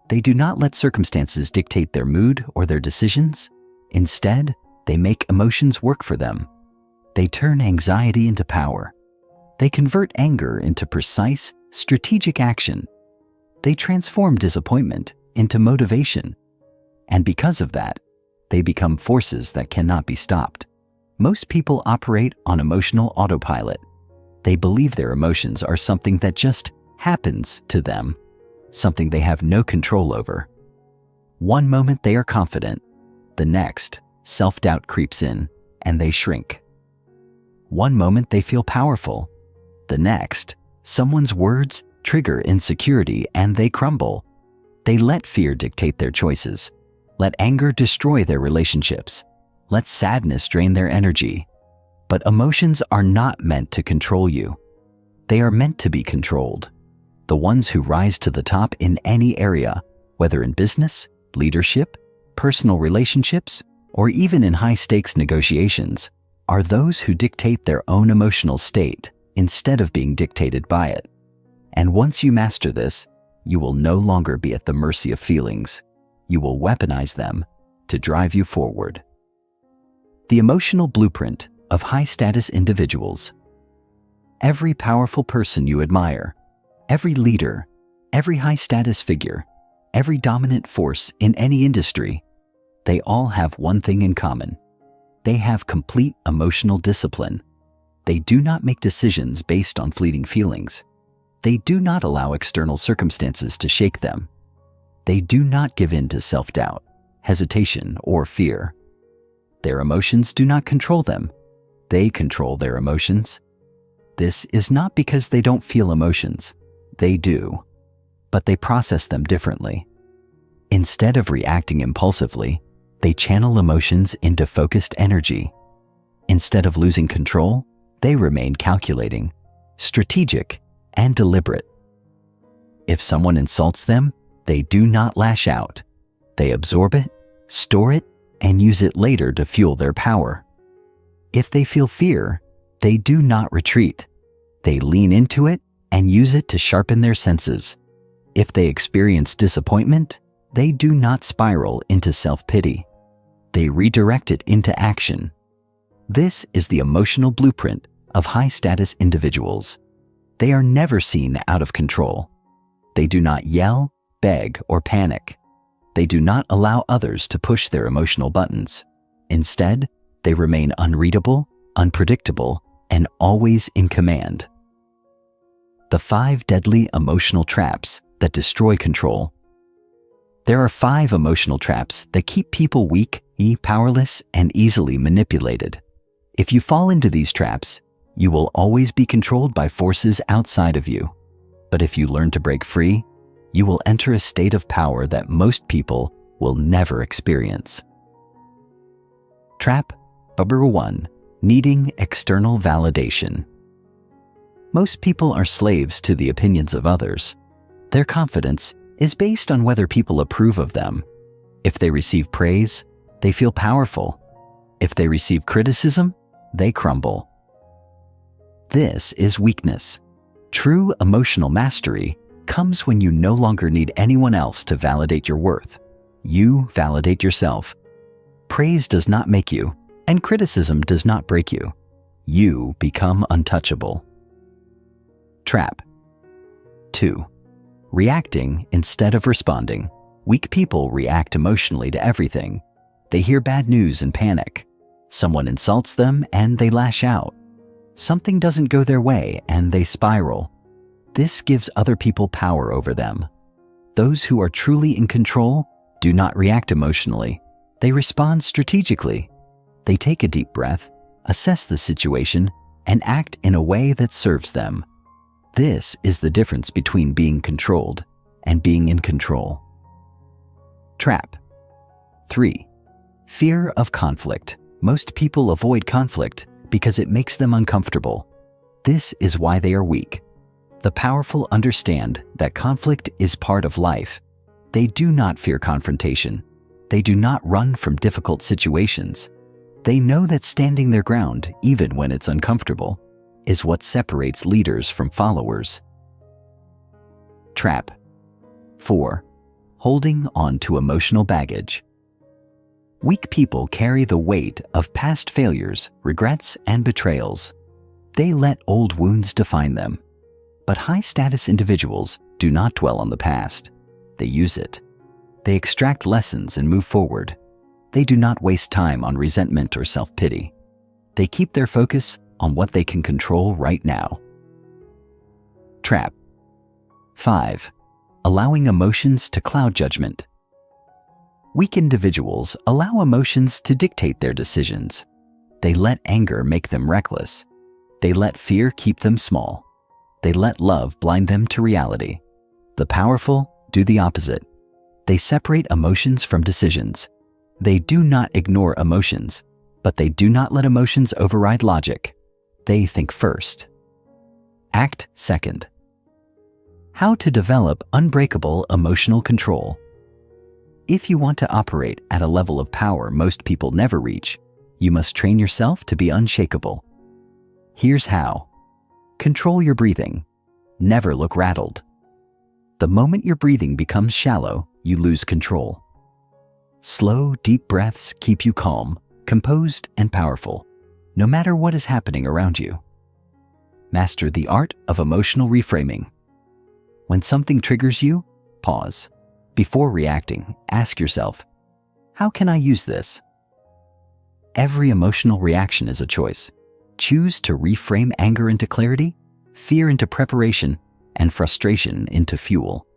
They do not let circumstances dictate their mood or their decisions. Instead, they make emotions work for them. They turn anxiety into power. They convert anger into precise, strategic action. They transform disappointment into motivation. And because of that, they become forces that cannot be stopped. Most people operate on emotional autopilot. They believe their emotions are something that just happens to them, something they have no control over. One moment they are confident, the next, self-doubt creeps in and they shrink. One moment they feel powerful, the next, someone's words trigger insecurity and they crumble. They let fear dictate their choices. Let anger destroy their relationships. Let sadness drain their energy. But emotions are not meant to control you. They are meant to be controlled. The ones who rise to the top in any area, whether in business, leadership, personal relationships, or even in high-stakes negotiations, are those who dictate their own emotional state instead of being dictated by it. And once you master this, you will no longer be at the mercy of feelings. You will weaponize them to drive you forward. The emotional blueprint of high-status individuals. Every powerful person you admire, every leader, every high-status figure, every dominant force in any industry, they all have one thing in common. They have complete emotional discipline. They do not make decisions based on fleeting feelings. They do not allow external circumstances to shake them. They do not give in to self-doubt, hesitation, or fear. Their emotions do not control them. They control their emotions. This is not because they don't feel emotions. They do, but they process them differently. Instead of reacting impulsively, they channel emotions into focused energy. Instead of losing control, they remain calculating, strategic, and deliberate. If someone insults them, they do not lash out. They absorb it, store it, and use it later to fuel their power. If they feel fear, they do not retreat. They lean into it and use it to sharpen their senses. If they experience disappointment, they do not spiral into self-pity. They redirect it into action. This is the emotional blueprint of high-status individuals. They are never seen out of control. They do not yell, beg, or panic. They do not allow others to push their emotional buttons. Instead, they remain unreadable, unpredictable, and always in command. The 5 deadly emotional traps that destroy control. There are 5 emotional traps that keep people weak, powerless, and easily manipulated. If you fall into these traps, you will always be controlled by forces outside of you. But if you learn to break free, you will enter a state of power that most people will never experience. Trap number 1. Needing external validation. Most people are slaves to the opinions of others. Their confidence is based on whether people approve of them. If they receive praise, they feel powerful. If they receive criticism, they crumble. This is weakness. True emotional mastery comes when you no longer need anyone else to validate your worth. You validate yourself. Praise does not make you, and criticism does not break you. You become untouchable. Trap 2. Reacting instead of responding. Weak people react emotionally to everything. They hear bad news and panic. Someone insults them and they lash out. Something doesn't go their way and they spiral. This gives other people power over them. Those who are truly in control do not react emotionally. They respond strategically. They take a deep breath, assess the situation, and act in a way that serves them. This is the difference between being controlled and being in control. Trap 3. Fear of conflict. Most people avoid conflict because it makes them uncomfortable. This is why they are weak. The powerful understand that conflict is part of life. They do not fear confrontation. They do not run from difficult situations. They know that standing their ground, even when it's uncomfortable, is what separates leaders from followers. Trap 4. Holding on to emotional baggage. Weak people carry the weight of past failures, regrets, and betrayals. They let old wounds define them. But high-status individuals do not dwell on the past. They use it. They extract lessons and move forward. They do not waste time on resentment or self-pity. They keep their focus on what they can control right now. Trap 5. Allowing emotions to cloud judgment. Weak individuals allow emotions to dictate their decisions. They let anger make them reckless. They let fear keep them small. They let love blind them to reality. The powerful do the opposite. They separate emotions from decisions. They do not ignore emotions, but they do not let emotions override logic. They think first. Act second. How to develop unbreakable emotional control. If you want to operate at a level of power most people never reach, you must train yourself to be unshakable. Here's how. Control your breathing. Never look rattled. The moment your breathing becomes shallow, you lose control. Slow, deep breaths keep you calm, composed, and powerful, no matter what is happening around you. Master the art of emotional reframing. When something triggers you, pause. Before reacting, ask yourself, how can I use this? Every emotional reaction is a choice. Choose to reframe anger into clarity, fear into preparation, and frustration into fuel.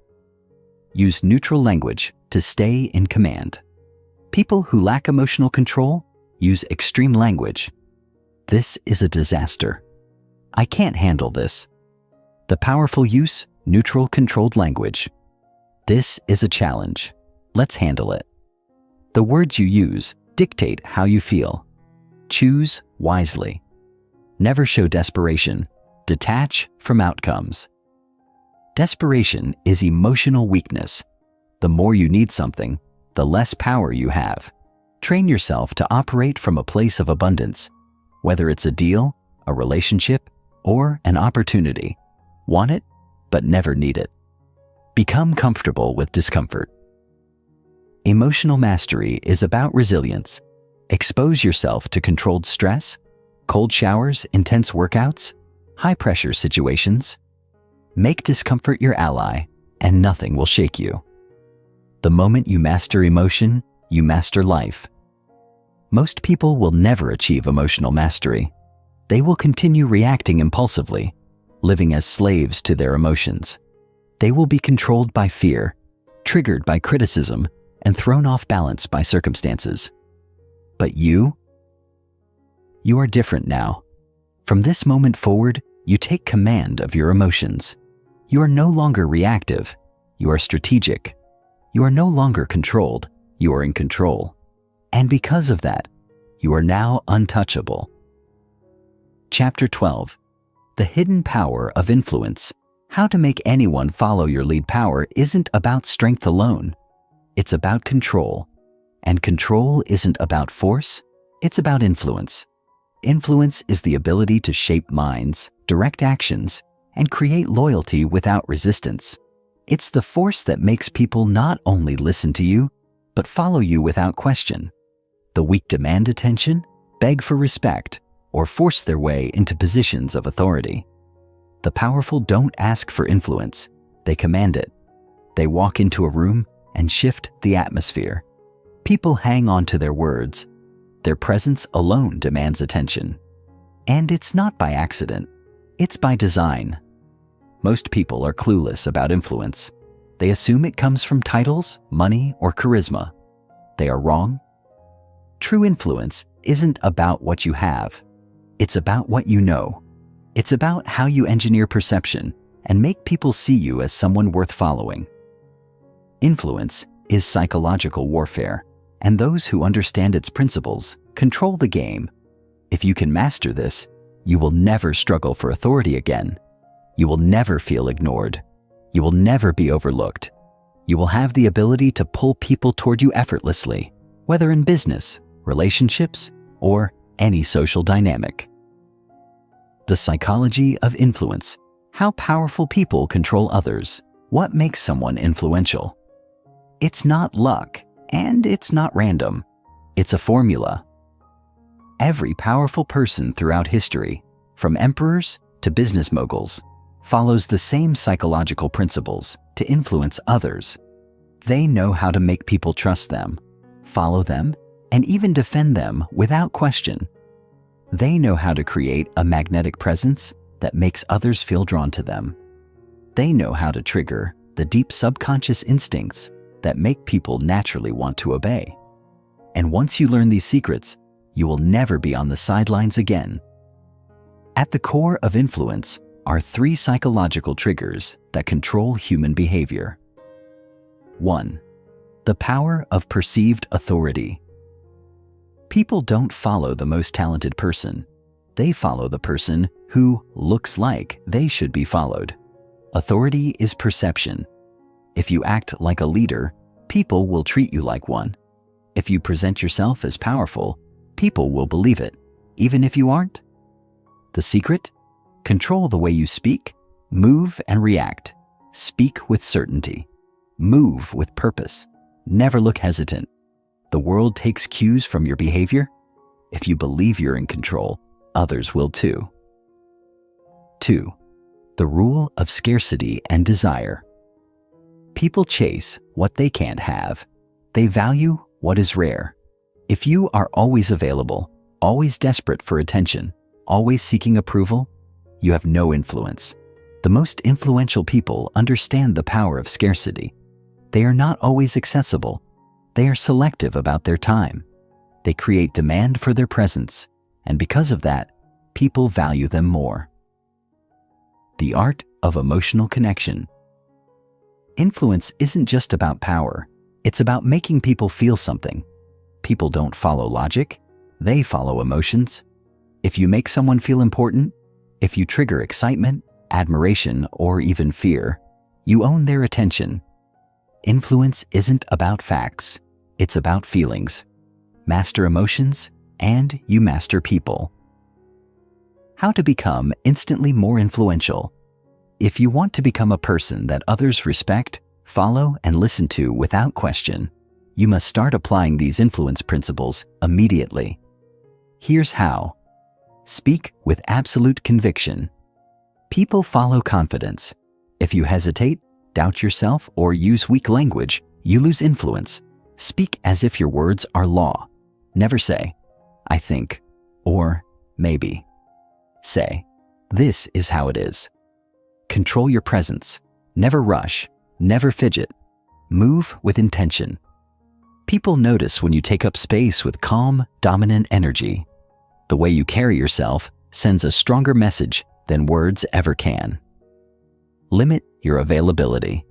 Use neutral language to stay in command. People who lack emotional control use extreme language. This is a disaster. I can't handle this. The powerful use neutral controlled language. This is a challenge. Let's handle it. The words you use dictate how you feel. Choose wisely. Never show desperation. Detach from outcomes. Desperation is emotional weakness. The more you need something, the less power you have. Train yourself to operate from a place of abundance, whether it's a deal, a relationship, or an opportunity. Want it, but never need it. Become comfortable with discomfort. Emotional mastery is about resilience. Expose yourself to controlled stress, cold showers, intense workouts, high-pressure situations. Make discomfort your ally, and nothing will shake you. The moment you master emotion, you master life. Most people will never achieve emotional mastery. They will continue reacting impulsively, living as slaves to their emotions. They will be controlled by fear, triggered by criticism, and thrown off balance by circumstances. But you are different now. From this moment forward, you take command of your emotions. You are no longer reactive. You are strategic. You are no longer controlled. You are in control. And because of that, you are now untouchable. Chapter 12. The Hidden Power of Influence. How to make anyone follow your lead. Power isn't about strength alone. It's about control. And control isn't about force. It's about influence. Influence is the ability to shape minds, direct actions, and create loyalty without resistance. It's the force that makes people not only listen to you, but follow you without question. The weak demand attention, beg for respect, or force their way into positions of authority. The powerful don't ask for influence, they command it. They walk into a room and shift the atmosphere. People hang on to their words. Their presence alone demands attention. And it's not by accident, it's by design. Most people are clueless about influence. They assume it comes from titles, money, or charisma. They are wrong. True influence isn't about what you have. It's about what you know. It's about how you engineer perception and make people see you as someone worth following. Influence is psychological warfare, and those who understand its principles control the game. If you can master this, you will never struggle for authority again. You will never feel ignored. You will never be overlooked. You will have the ability to pull people toward you effortlessly, whether in business, relationships, or any social dynamic. The psychology of influence. How powerful people control others. What makes someone influential? It's not luck, and it's not random. It's a formula. Every powerful person throughout history, from emperors to business moguls, follows the same psychological principles to influence others. They know how to make people trust them, follow them, and even defend them without question. They know how to create a magnetic presence that makes others feel drawn to them. They know how to trigger the deep subconscious instincts that make people naturally want to obey. And once you learn these secrets, you will never be on the sidelines again. At the core of influence are 3 psychological triggers that control human behavior. 1. The power of perceived authority. People don't follow the most talented person. They follow the person who looks like they should be followed. Authority is perception. If you act like a leader, people will treat you like one. If you present yourself as powerful, people will believe it, even if you aren't. The secret? Control the way you speak, move, and react. Speak with certainty. Move with purpose. Never look hesitant. The world takes cues from your behavior. If you believe you're in control, others will too. 2. The rule of scarcity and desire. People chase what they can't have. They value what is rare. If you are always available, always desperate for attention, always seeking approval, you have no influence. The most influential people understand the power of scarcity. They are not always accessible. They are selective about their time. They create demand for their presence, and because of that, people value them more. The art of emotional connection. Influence isn't just about power. It's about making people feel something. People don't follow logic. They follow emotions. If you make someone feel important, if you trigger excitement, admiration, or even fear, you own their attention. Influence isn't about facts. It's about feelings. Master emotions, and you master people. How to become instantly more influential. If you want to become a person that others respect, follow, and listen to without question, you must start applying these influence principles immediately. Here's how. Speak with absolute conviction. People follow confidence. If you hesitate, doubt yourself, or use weak language, you lose influence. Speak as if your words are law. Never say, "I think," or "maybe." Say, "This is how it is." Control your presence. Never rush. Never fidget. Move with intention. People notice when you take up space with calm, dominant energy. The way you carry yourself sends a stronger message than words ever can. limit your availability.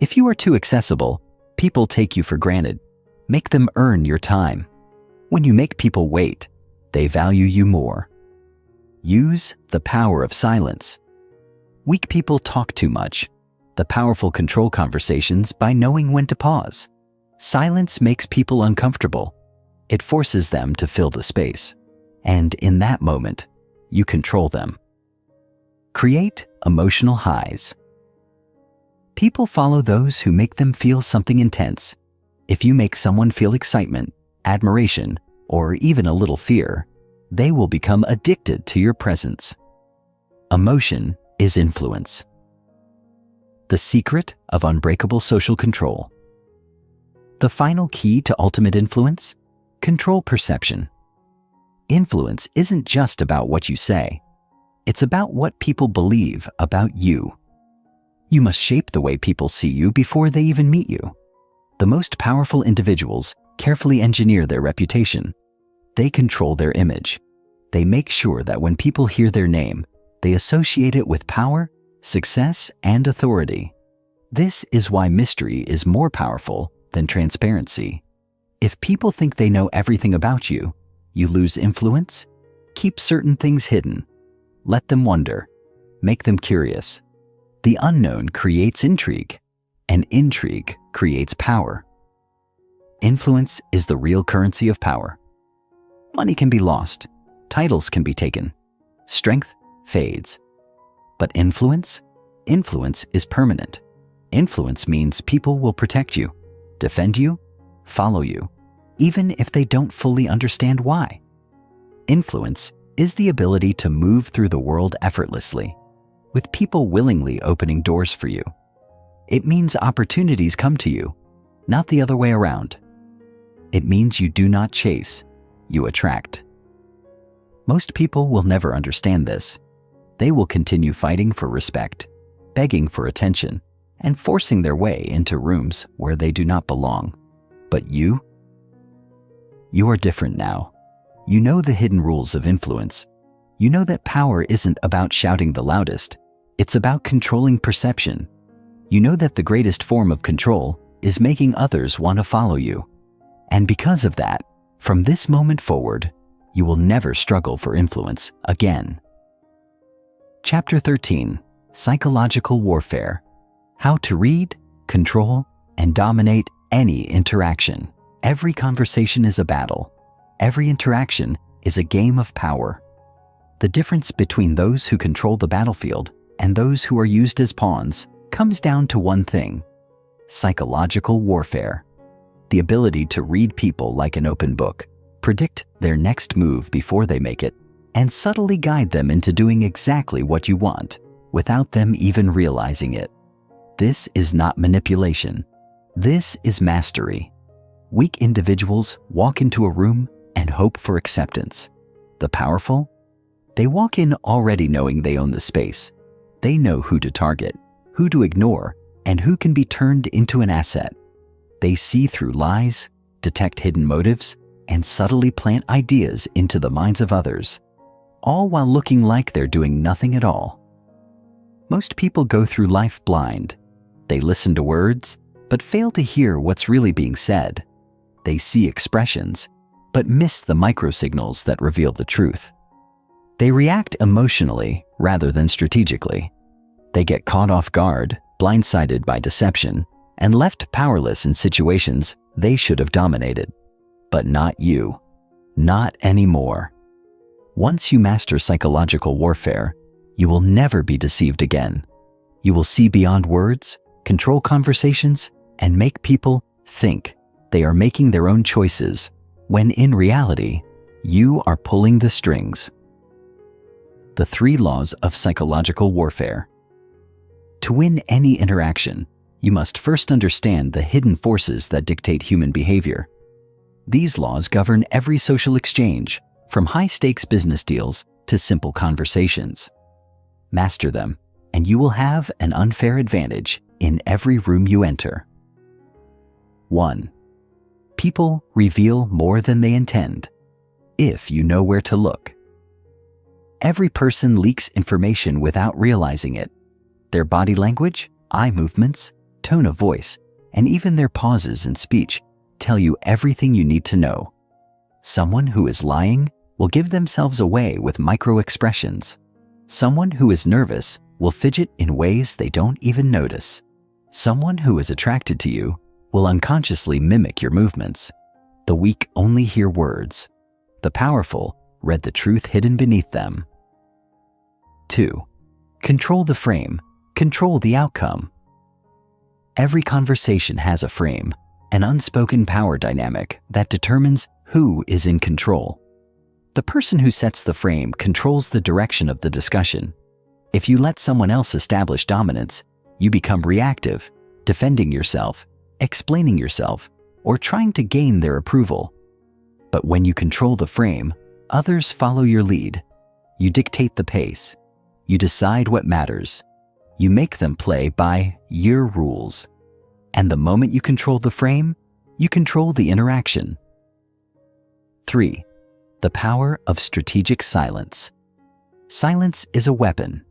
If you are too accessible, people take you for granted. Make them earn your time. When you make people wait, they value you more. Use the power of silence. Weak people talk too much. The powerful control conversations by knowing when to pause. Silence makes people uncomfortable. It forces them to fill the space. And in that moment, you control them. Create emotional highs. People follow those who make them feel something intense. If you make someone feel excitement, admiration, or even a little fear, they will become addicted to your presence. Emotion is influence. The secret of unbreakable social control. The final key to ultimate influence? Control perception. Influence isn't just about what you say. It's about what people believe about you. You must shape the way people see you before they even meet you. The most powerful individuals carefully engineer their reputation. They control their image. They make sure that when people hear their name, they associate it with power, success, and authority. This is why mystery is more powerful than transparency. If people think they know everything about you, you lose influence. Keep certain things hidden. Let them wonder. Make them curious. The unknown creates intrigue, and intrigue creates power. Influence is the real currency of power. Money can be lost. Titles can be taken. Strength fades. But influence? Influence is permanent. Influence means people will protect you, defend you, follow you, even if they don't fully understand why. Influence is the ability to move through the world effortlessly, with people willingly opening doors for you. It means opportunities come to you, not the other way around. It means you do not chase, you attract. Most people will never understand this. They will continue fighting for respect, begging for attention, and forcing their way into rooms where they do not belong. But you are different now. You know the hidden rules of influence. You know that power isn't about shouting the loudest. It's about controlling perception. You know that the greatest form of control is making others want to follow you. And because of that, from this moment forward, you will never struggle for influence again. Chapter 13, Psychological Warfare. How to read, control, and dominate any interaction. Every conversation is a battle. Every interaction is a game of power. The difference between those who control the battlefield and those who are used as pawns comes down to one thing: psychological warfare. The ability to read people like an open book, predict their next move before they make it, and subtly guide them into doing exactly what you want without them even realizing it. This is not manipulation. This is mastery. Weak individuals walk into a room and hope for acceptance. The powerful? They walk in already knowing they own the space. They know who to target, who to ignore, and who can be turned into an asset. They see through lies, detect hidden motives, and subtly plant ideas into the minds of others, all while looking like they're doing nothing at all. Most people go through life blind. They listen to words, but fail to hear what's really being said. They see expressions, but miss the microsignals that reveal the truth. They react emotionally rather than strategically. They get caught off guard, blindsided by deception, and left powerless in situations they should have dominated. But not you. Not anymore. Once you master psychological warfare, you will never be deceived again. You will see beyond words, control conversations, and make people think they are making their own choices, when in reality, you are pulling the strings. The 3 laws of psychological warfare. To win any interaction, you must first understand the hidden forces that dictate human behavior. These laws govern every social exchange, from high-stakes business deals to simple conversations. Master them, and you will have an unfair advantage in every room you enter. 1. People reveal more than they intend, if you know where to look. Every person leaks information without realizing it. Their body language, eye movements, tone of voice, and even their pauses in speech tell you everything you need to know. Someone who is lying will give themselves away with micro-expressions. Someone who is nervous will fidget in ways they don't even notice. Someone who is attracted to you will unconsciously mimic your movements. The weak only hear words. The powerful read the truth hidden beneath them. 2. Control the frame. Control the outcome. Every conversation has a frame, an unspoken power dynamic that determines who is in control. The person who sets the frame controls the direction of the discussion. If you let someone else establish dominance, you become reactive, defending yourself, explaining yourself, or trying to gain their approval. But when you control the frame, others follow your lead. You dictate the pace. You decide what matters. You make them play by your rules. And the moment you control the frame, you control the interaction. 3. The power of strategic silence. Silence is a weapon.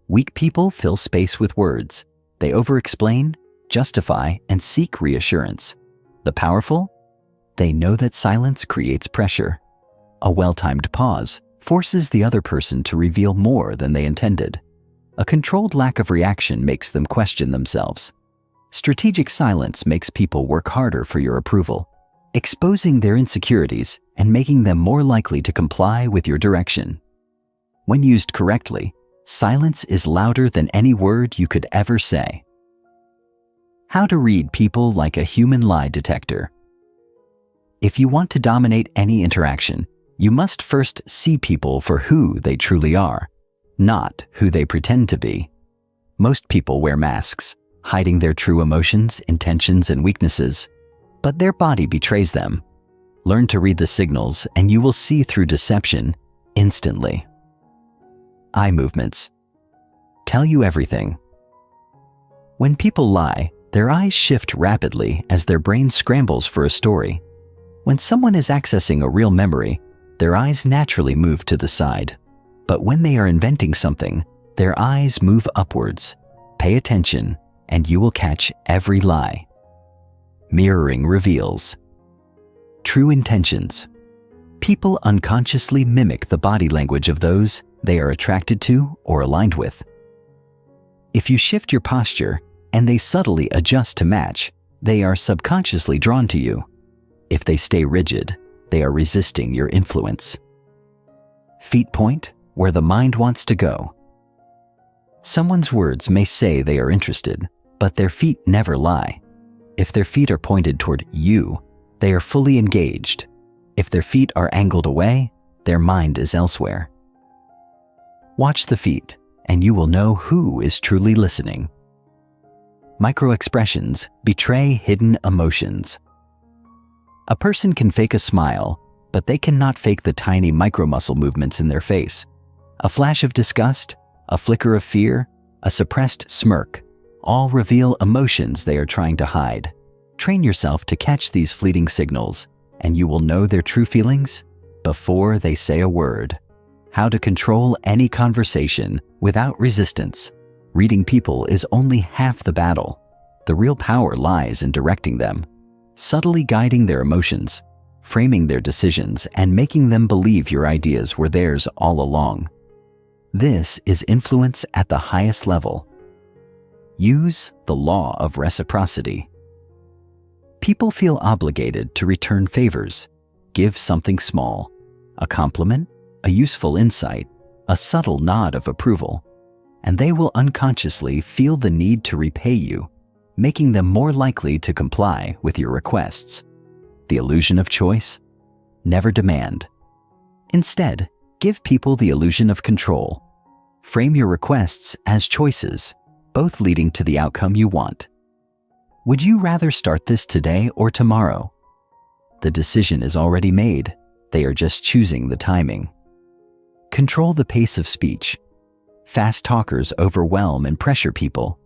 Weak people fill space with words. They over-explain, justify, and seek reassurance. The powerful? They know that silence creates pressure. A well-timed pause forces the other person to reveal more than they intended. A controlled lack of reaction makes them question themselves. Strategic silence makes people work harder for your approval, exposing their insecurities and making them more likely to comply with your direction. When used correctly, silence is louder than any word you could ever say. How to read people like a human lie detector. If you want to dominate any interaction, you must first see people for who they truly are, not who they pretend to be. Most people wear masks, hiding their true emotions, intentions, and weaknesses, but their body betrays them. Learn to read the signals and you will see through deception instantly. Eye movements tell you everything. When people lie, their eyes shift rapidly as their brain scrambles for a story. When someone is accessing a real memory, their eyes naturally move to the side. But when they are inventing something, their eyes move upwards. Pay attention, and you will catch every lie. Mirroring reveals true intentions. People unconsciously mimic the body language of those they are attracted to or aligned with. If you shift your posture and they subtly adjust to match, they are subconsciously drawn to you. If they stay rigid, they are resisting your influence. Feet point where the mind wants to go. Someone's words may say they are interested, but their feet never lie. If their feet are pointed toward you, they are fully engaged. If their feet are angled away, their mind is elsewhere. Watch the feet, and you will know who is truly listening. Micro-expressions betray hidden emotions. A person can fake a smile, but they cannot fake the tiny micro-muscle movements in their face. A flash of disgust, a flicker of fear, a suppressed smirk, all reveal emotions they are trying to hide. Train yourself to catch these fleeting signals, and you will know their true feelings before they say a word. How to control any conversation without resistance. Reading people is only half the battle. The real power lies in directing them, subtly guiding their emotions, framing their decisions, and making them believe your ideas were theirs all along. This is influence at the highest level. Use the law of reciprocity. People feel obligated to return favors. Give something small, a compliment, a useful insight, a subtle nod of approval, and they will unconsciously feel the need to repay you, making them more likely to comply with your requests. The illusion of choice? Never demand. Instead, give people the illusion of control. Frame your requests as choices, both leading to the outcome you want. Would you rather start this today or tomorrow? The decision is already made. They are just choosing the timing. Control the pace of speech. Fast talkers overwhelm and pressure people.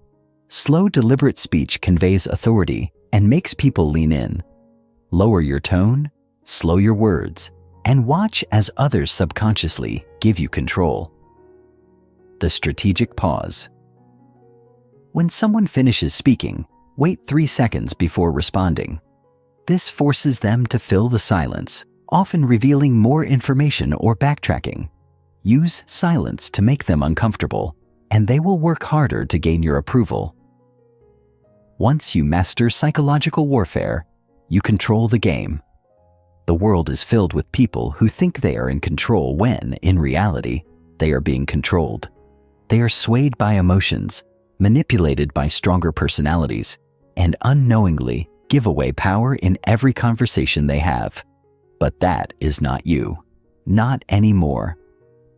Slow, deliberate speech conveys authority and makes people lean in. Lower your tone, slow your words, and watch as others subconsciously give you control. The strategic pause. When someone finishes speaking, wait 3 seconds before responding. This forces them to fill the silence, often revealing more information or backtracking. Use silence to make them uncomfortable, and they will work harder to gain your approval. Once you master psychological warfare, you control the game. The world is filled with people who think they are in control when, in reality, they are being controlled. They are swayed by emotions, manipulated by stronger personalities, and unknowingly give away power in every conversation they have. But that is not you. Not anymore.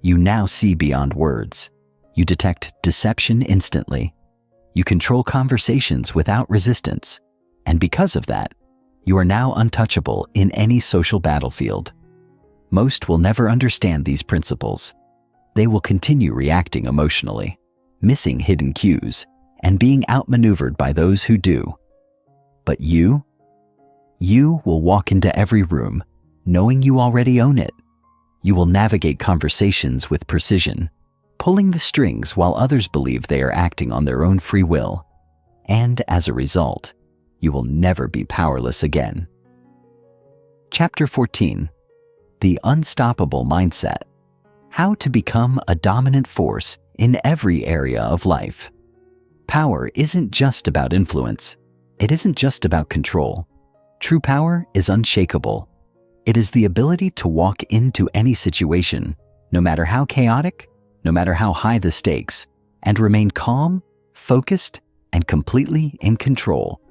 You now see beyond words. You detect deception instantly. You control conversations without resistance. And because of that, you are now untouchable in any social battlefield. Most will never understand these principles. They will continue reacting emotionally, missing hidden cues, and being outmaneuvered by those who do. But you will walk into every room, knowing you already own it. You will navigate conversations with precision, pulling the strings while others believe they are acting on their own free will. And as a result, you will never be powerless again. Chapter 14. The Unstoppable Mindset. How to become a dominant force in every area of life. Power isn't just about influence. It isn't just about control. True power is unshakable. It is the ability to walk into any situation, no matter how chaotic, no matter how high the stakes, and remain calm, focused, and completely in control.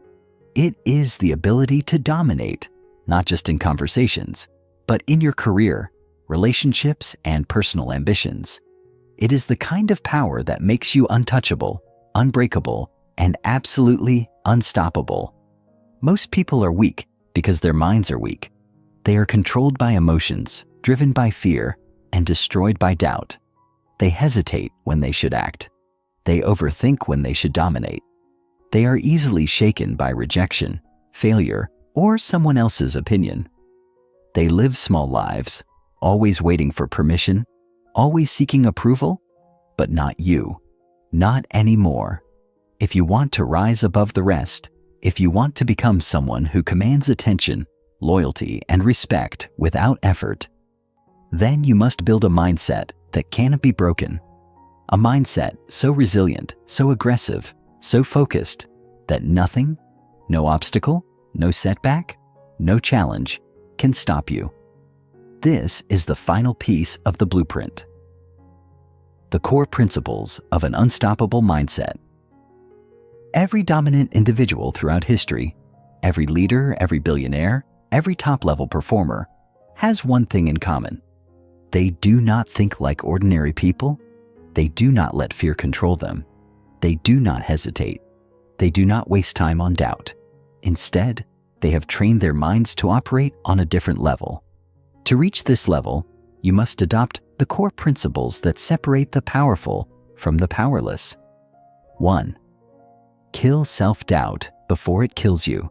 It is the ability to dominate, not just in conversations, but in your career, relationships, and personal ambitions. It is the kind of power that makes you untouchable, unbreakable, and absolutely unstoppable. Most people are weak because their minds are weak. They are controlled by emotions, driven by fear, and destroyed by doubt. They hesitate when they should act. They overthink when they should dominate. They are easily shaken by rejection, failure, or someone else's opinion. They live small lives, always waiting for permission, always seeking approval, but not you. Not anymore. If you want to rise above the rest, if you want to become someone who commands attention, loyalty, and respect without effort, then you must build a mindset that cannot be broken. A mindset so resilient, so aggressive, so focused that nothing, no obstacle, no setback, no challenge can stop you. This is the final piece of the blueprint. The core principles of an unstoppable mindset. Every dominant individual throughout history, every leader, every billionaire, every top-level performer, has one thing in common. They do not think like ordinary people. They do not let fear control them. They do not hesitate. They do not waste time on doubt. Instead, they have trained their minds to operate on a different level. To reach this level, you must adopt the core principles that separate the powerful from the powerless. 1. Kill self-doubt before it kills you.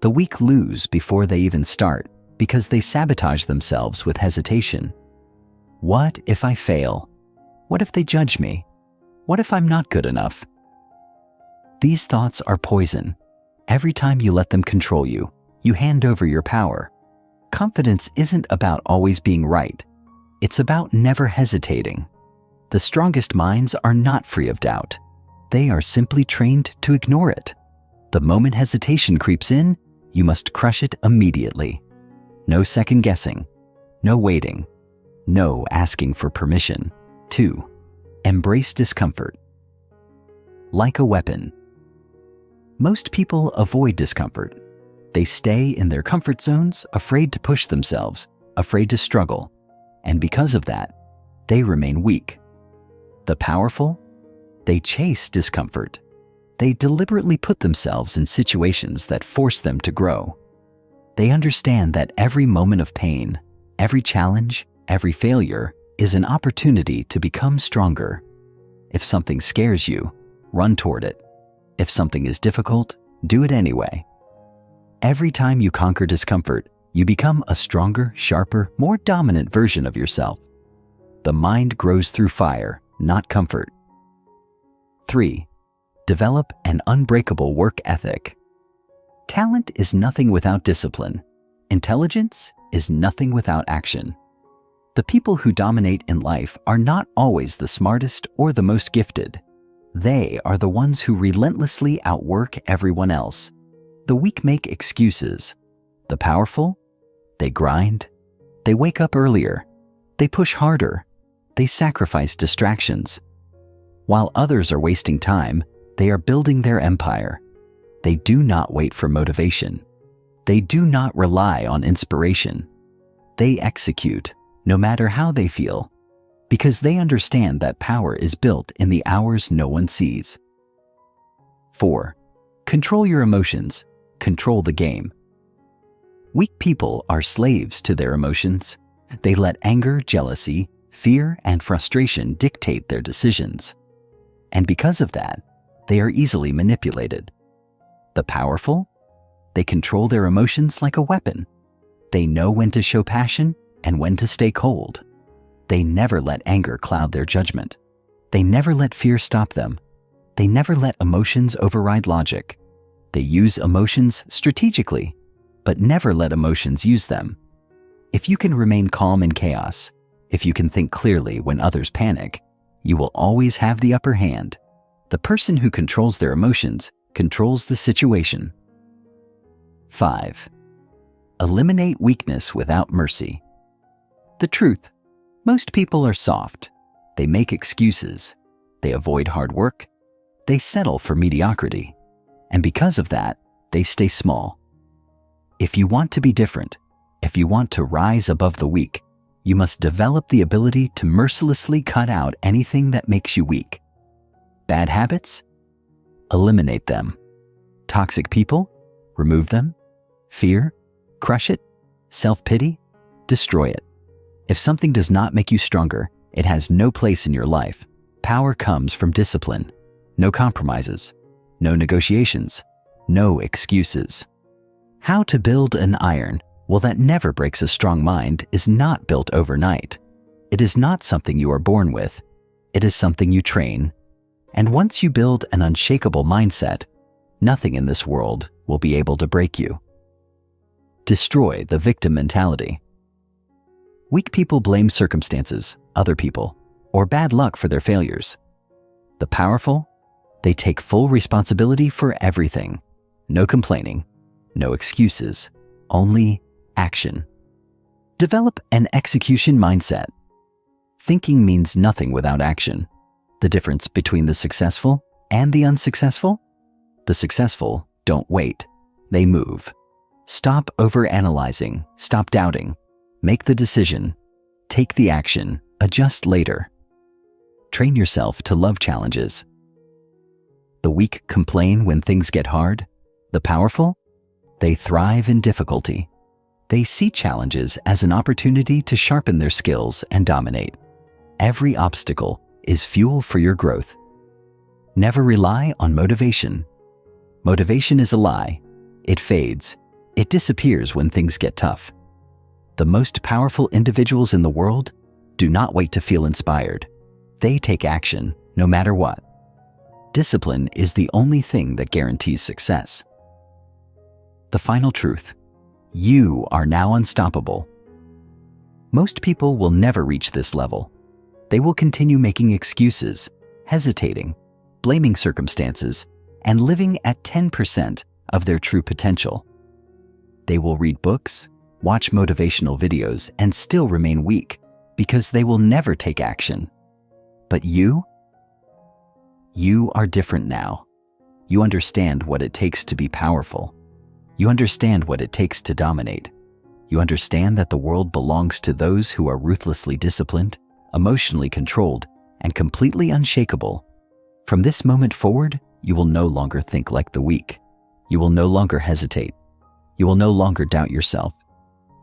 The weak lose before they even start because they sabotage themselves with hesitation. What if I fail? What if they judge me? What if I'm not good enough? These thoughts are poison. Every time you let them control you, you hand over your power. Confidence isn't about always being right. It's about never hesitating. The strongest minds are not free of doubt. They are simply trained to ignore it. The moment hesitation creeps in, you must crush it immediately. No second guessing. No waiting. No asking for permission. 2. Embrace discomfort. Like a weapon. Most people avoid discomfort. They stay in their comfort zones, afraid to push themselves, afraid to struggle. And because of that, they remain weak. The powerful, they chase discomfort. They deliberately put themselves in situations that force them to grow. They understand that every moment of pain, every challenge, every failure is an opportunity to become stronger. If something scares you, run toward it. If something is difficult, do it anyway. Every time you conquer discomfort, you become a stronger, sharper, more dominant version of yourself. The mind grows through fire, not comfort. 3. Develop an unbreakable work ethic. Talent is nothing without discipline. Intelligence is nothing without action. The people who dominate in life are not always the smartest or the most gifted. They are the ones who relentlessly outwork everyone else. The weak make excuses. The powerful, they grind. They wake up earlier. They push harder. They sacrifice distractions. While others are wasting time, they are building their empire. They do not wait for motivation. They do not rely on inspiration. They execute, no matter how they feel, because they understand that power is built in the hours no one sees. 4. Control your emotions. Control the game. Weak people are slaves to their emotions. They let anger, jealousy, fear, and frustration dictate their decisions. And because of that, they are easily manipulated. The powerful, they control their emotions like a weapon. They know when to show passion and when to stay cold. They never let anger cloud their judgment. They never let fear stop them. They never let emotions override logic. They use emotions strategically, but never let emotions use them. If you can remain calm in chaos, if you can think clearly when others panic, you will always have the upper hand. The person who controls their emotions controls the situation. 5. Eliminate weakness without mercy. The truth: most people are soft. They make excuses. They avoid hard work. They settle for mediocrity. And because of that, they stay small. If you want to be different, if you want to rise above the weak, you must develop the ability to mercilessly cut out anything that makes you weak. Bad habits? Eliminate them. Toxic people? Remove them. Fear? Crush it. Self-pity? Destroy it. If something does not make you stronger, it has no place in your life. Power comes from discipline. No compromises. No negotiations. No excuses. How to build an iron, well, that never breaks a strong mind, is not built overnight. It is not something you are born with. It is something you train. And once you build an unshakable mindset, nothing in this world will be able to break you. Destroy the victim mentality. Weak people blame circumstances, other people, or bad luck for their failures. The powerful, they take full responsibility for everything. No complaining, no excuses, only action. Develop an execution mindset. Thinking means nothing without action. The difference between the successful and the unsuccessful? The successful don't wait, they move. Stop overanalyzing, stop doubting. Make the decision, take the action, adjust later. Train yourself to love challenges. The weak complain when things get hard. The powerful, they thrive in difficulty. They see challenges as an opportunity to sharpen their skills and dominate. Every obstacle is fuel for your growth. Never rely on motivation. Motivation is a lie. It fades. It disappears when things get tough. The most powerful individuals in the world do not wait to feel inspired. They take action no matter what. Discipline is the only thing that guarantees success. The final truth: you are now unstoppable. Most people will never reach this level. They will continue making excuses, hesitating, blaming circumstances, and living at 10% of their true potential. They will read books, watch motivational videos, and still remain weak because they will never take action. But you are different now. You understand what it takes to be powerful. You understand what it takes to dominate. You understand that the world belongs to those who are ruthlessly disciplined, emotionally controlled, and completely unshakable. From this moment forward, you will no longer think like the weak. You will no longer hesitate. You will no longer doubt yourself.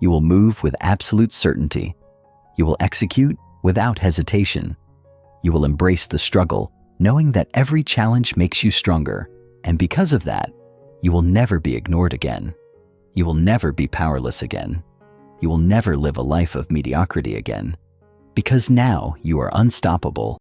You will move with absolute certainty. You will execute without hesitation. You will embrace the struggle, knowing that every challenge makes you stronger. And because of that, you will never be ignored again. You will never be powerless again. You will never live a life of mediocrity again. Because now you are unstoppable.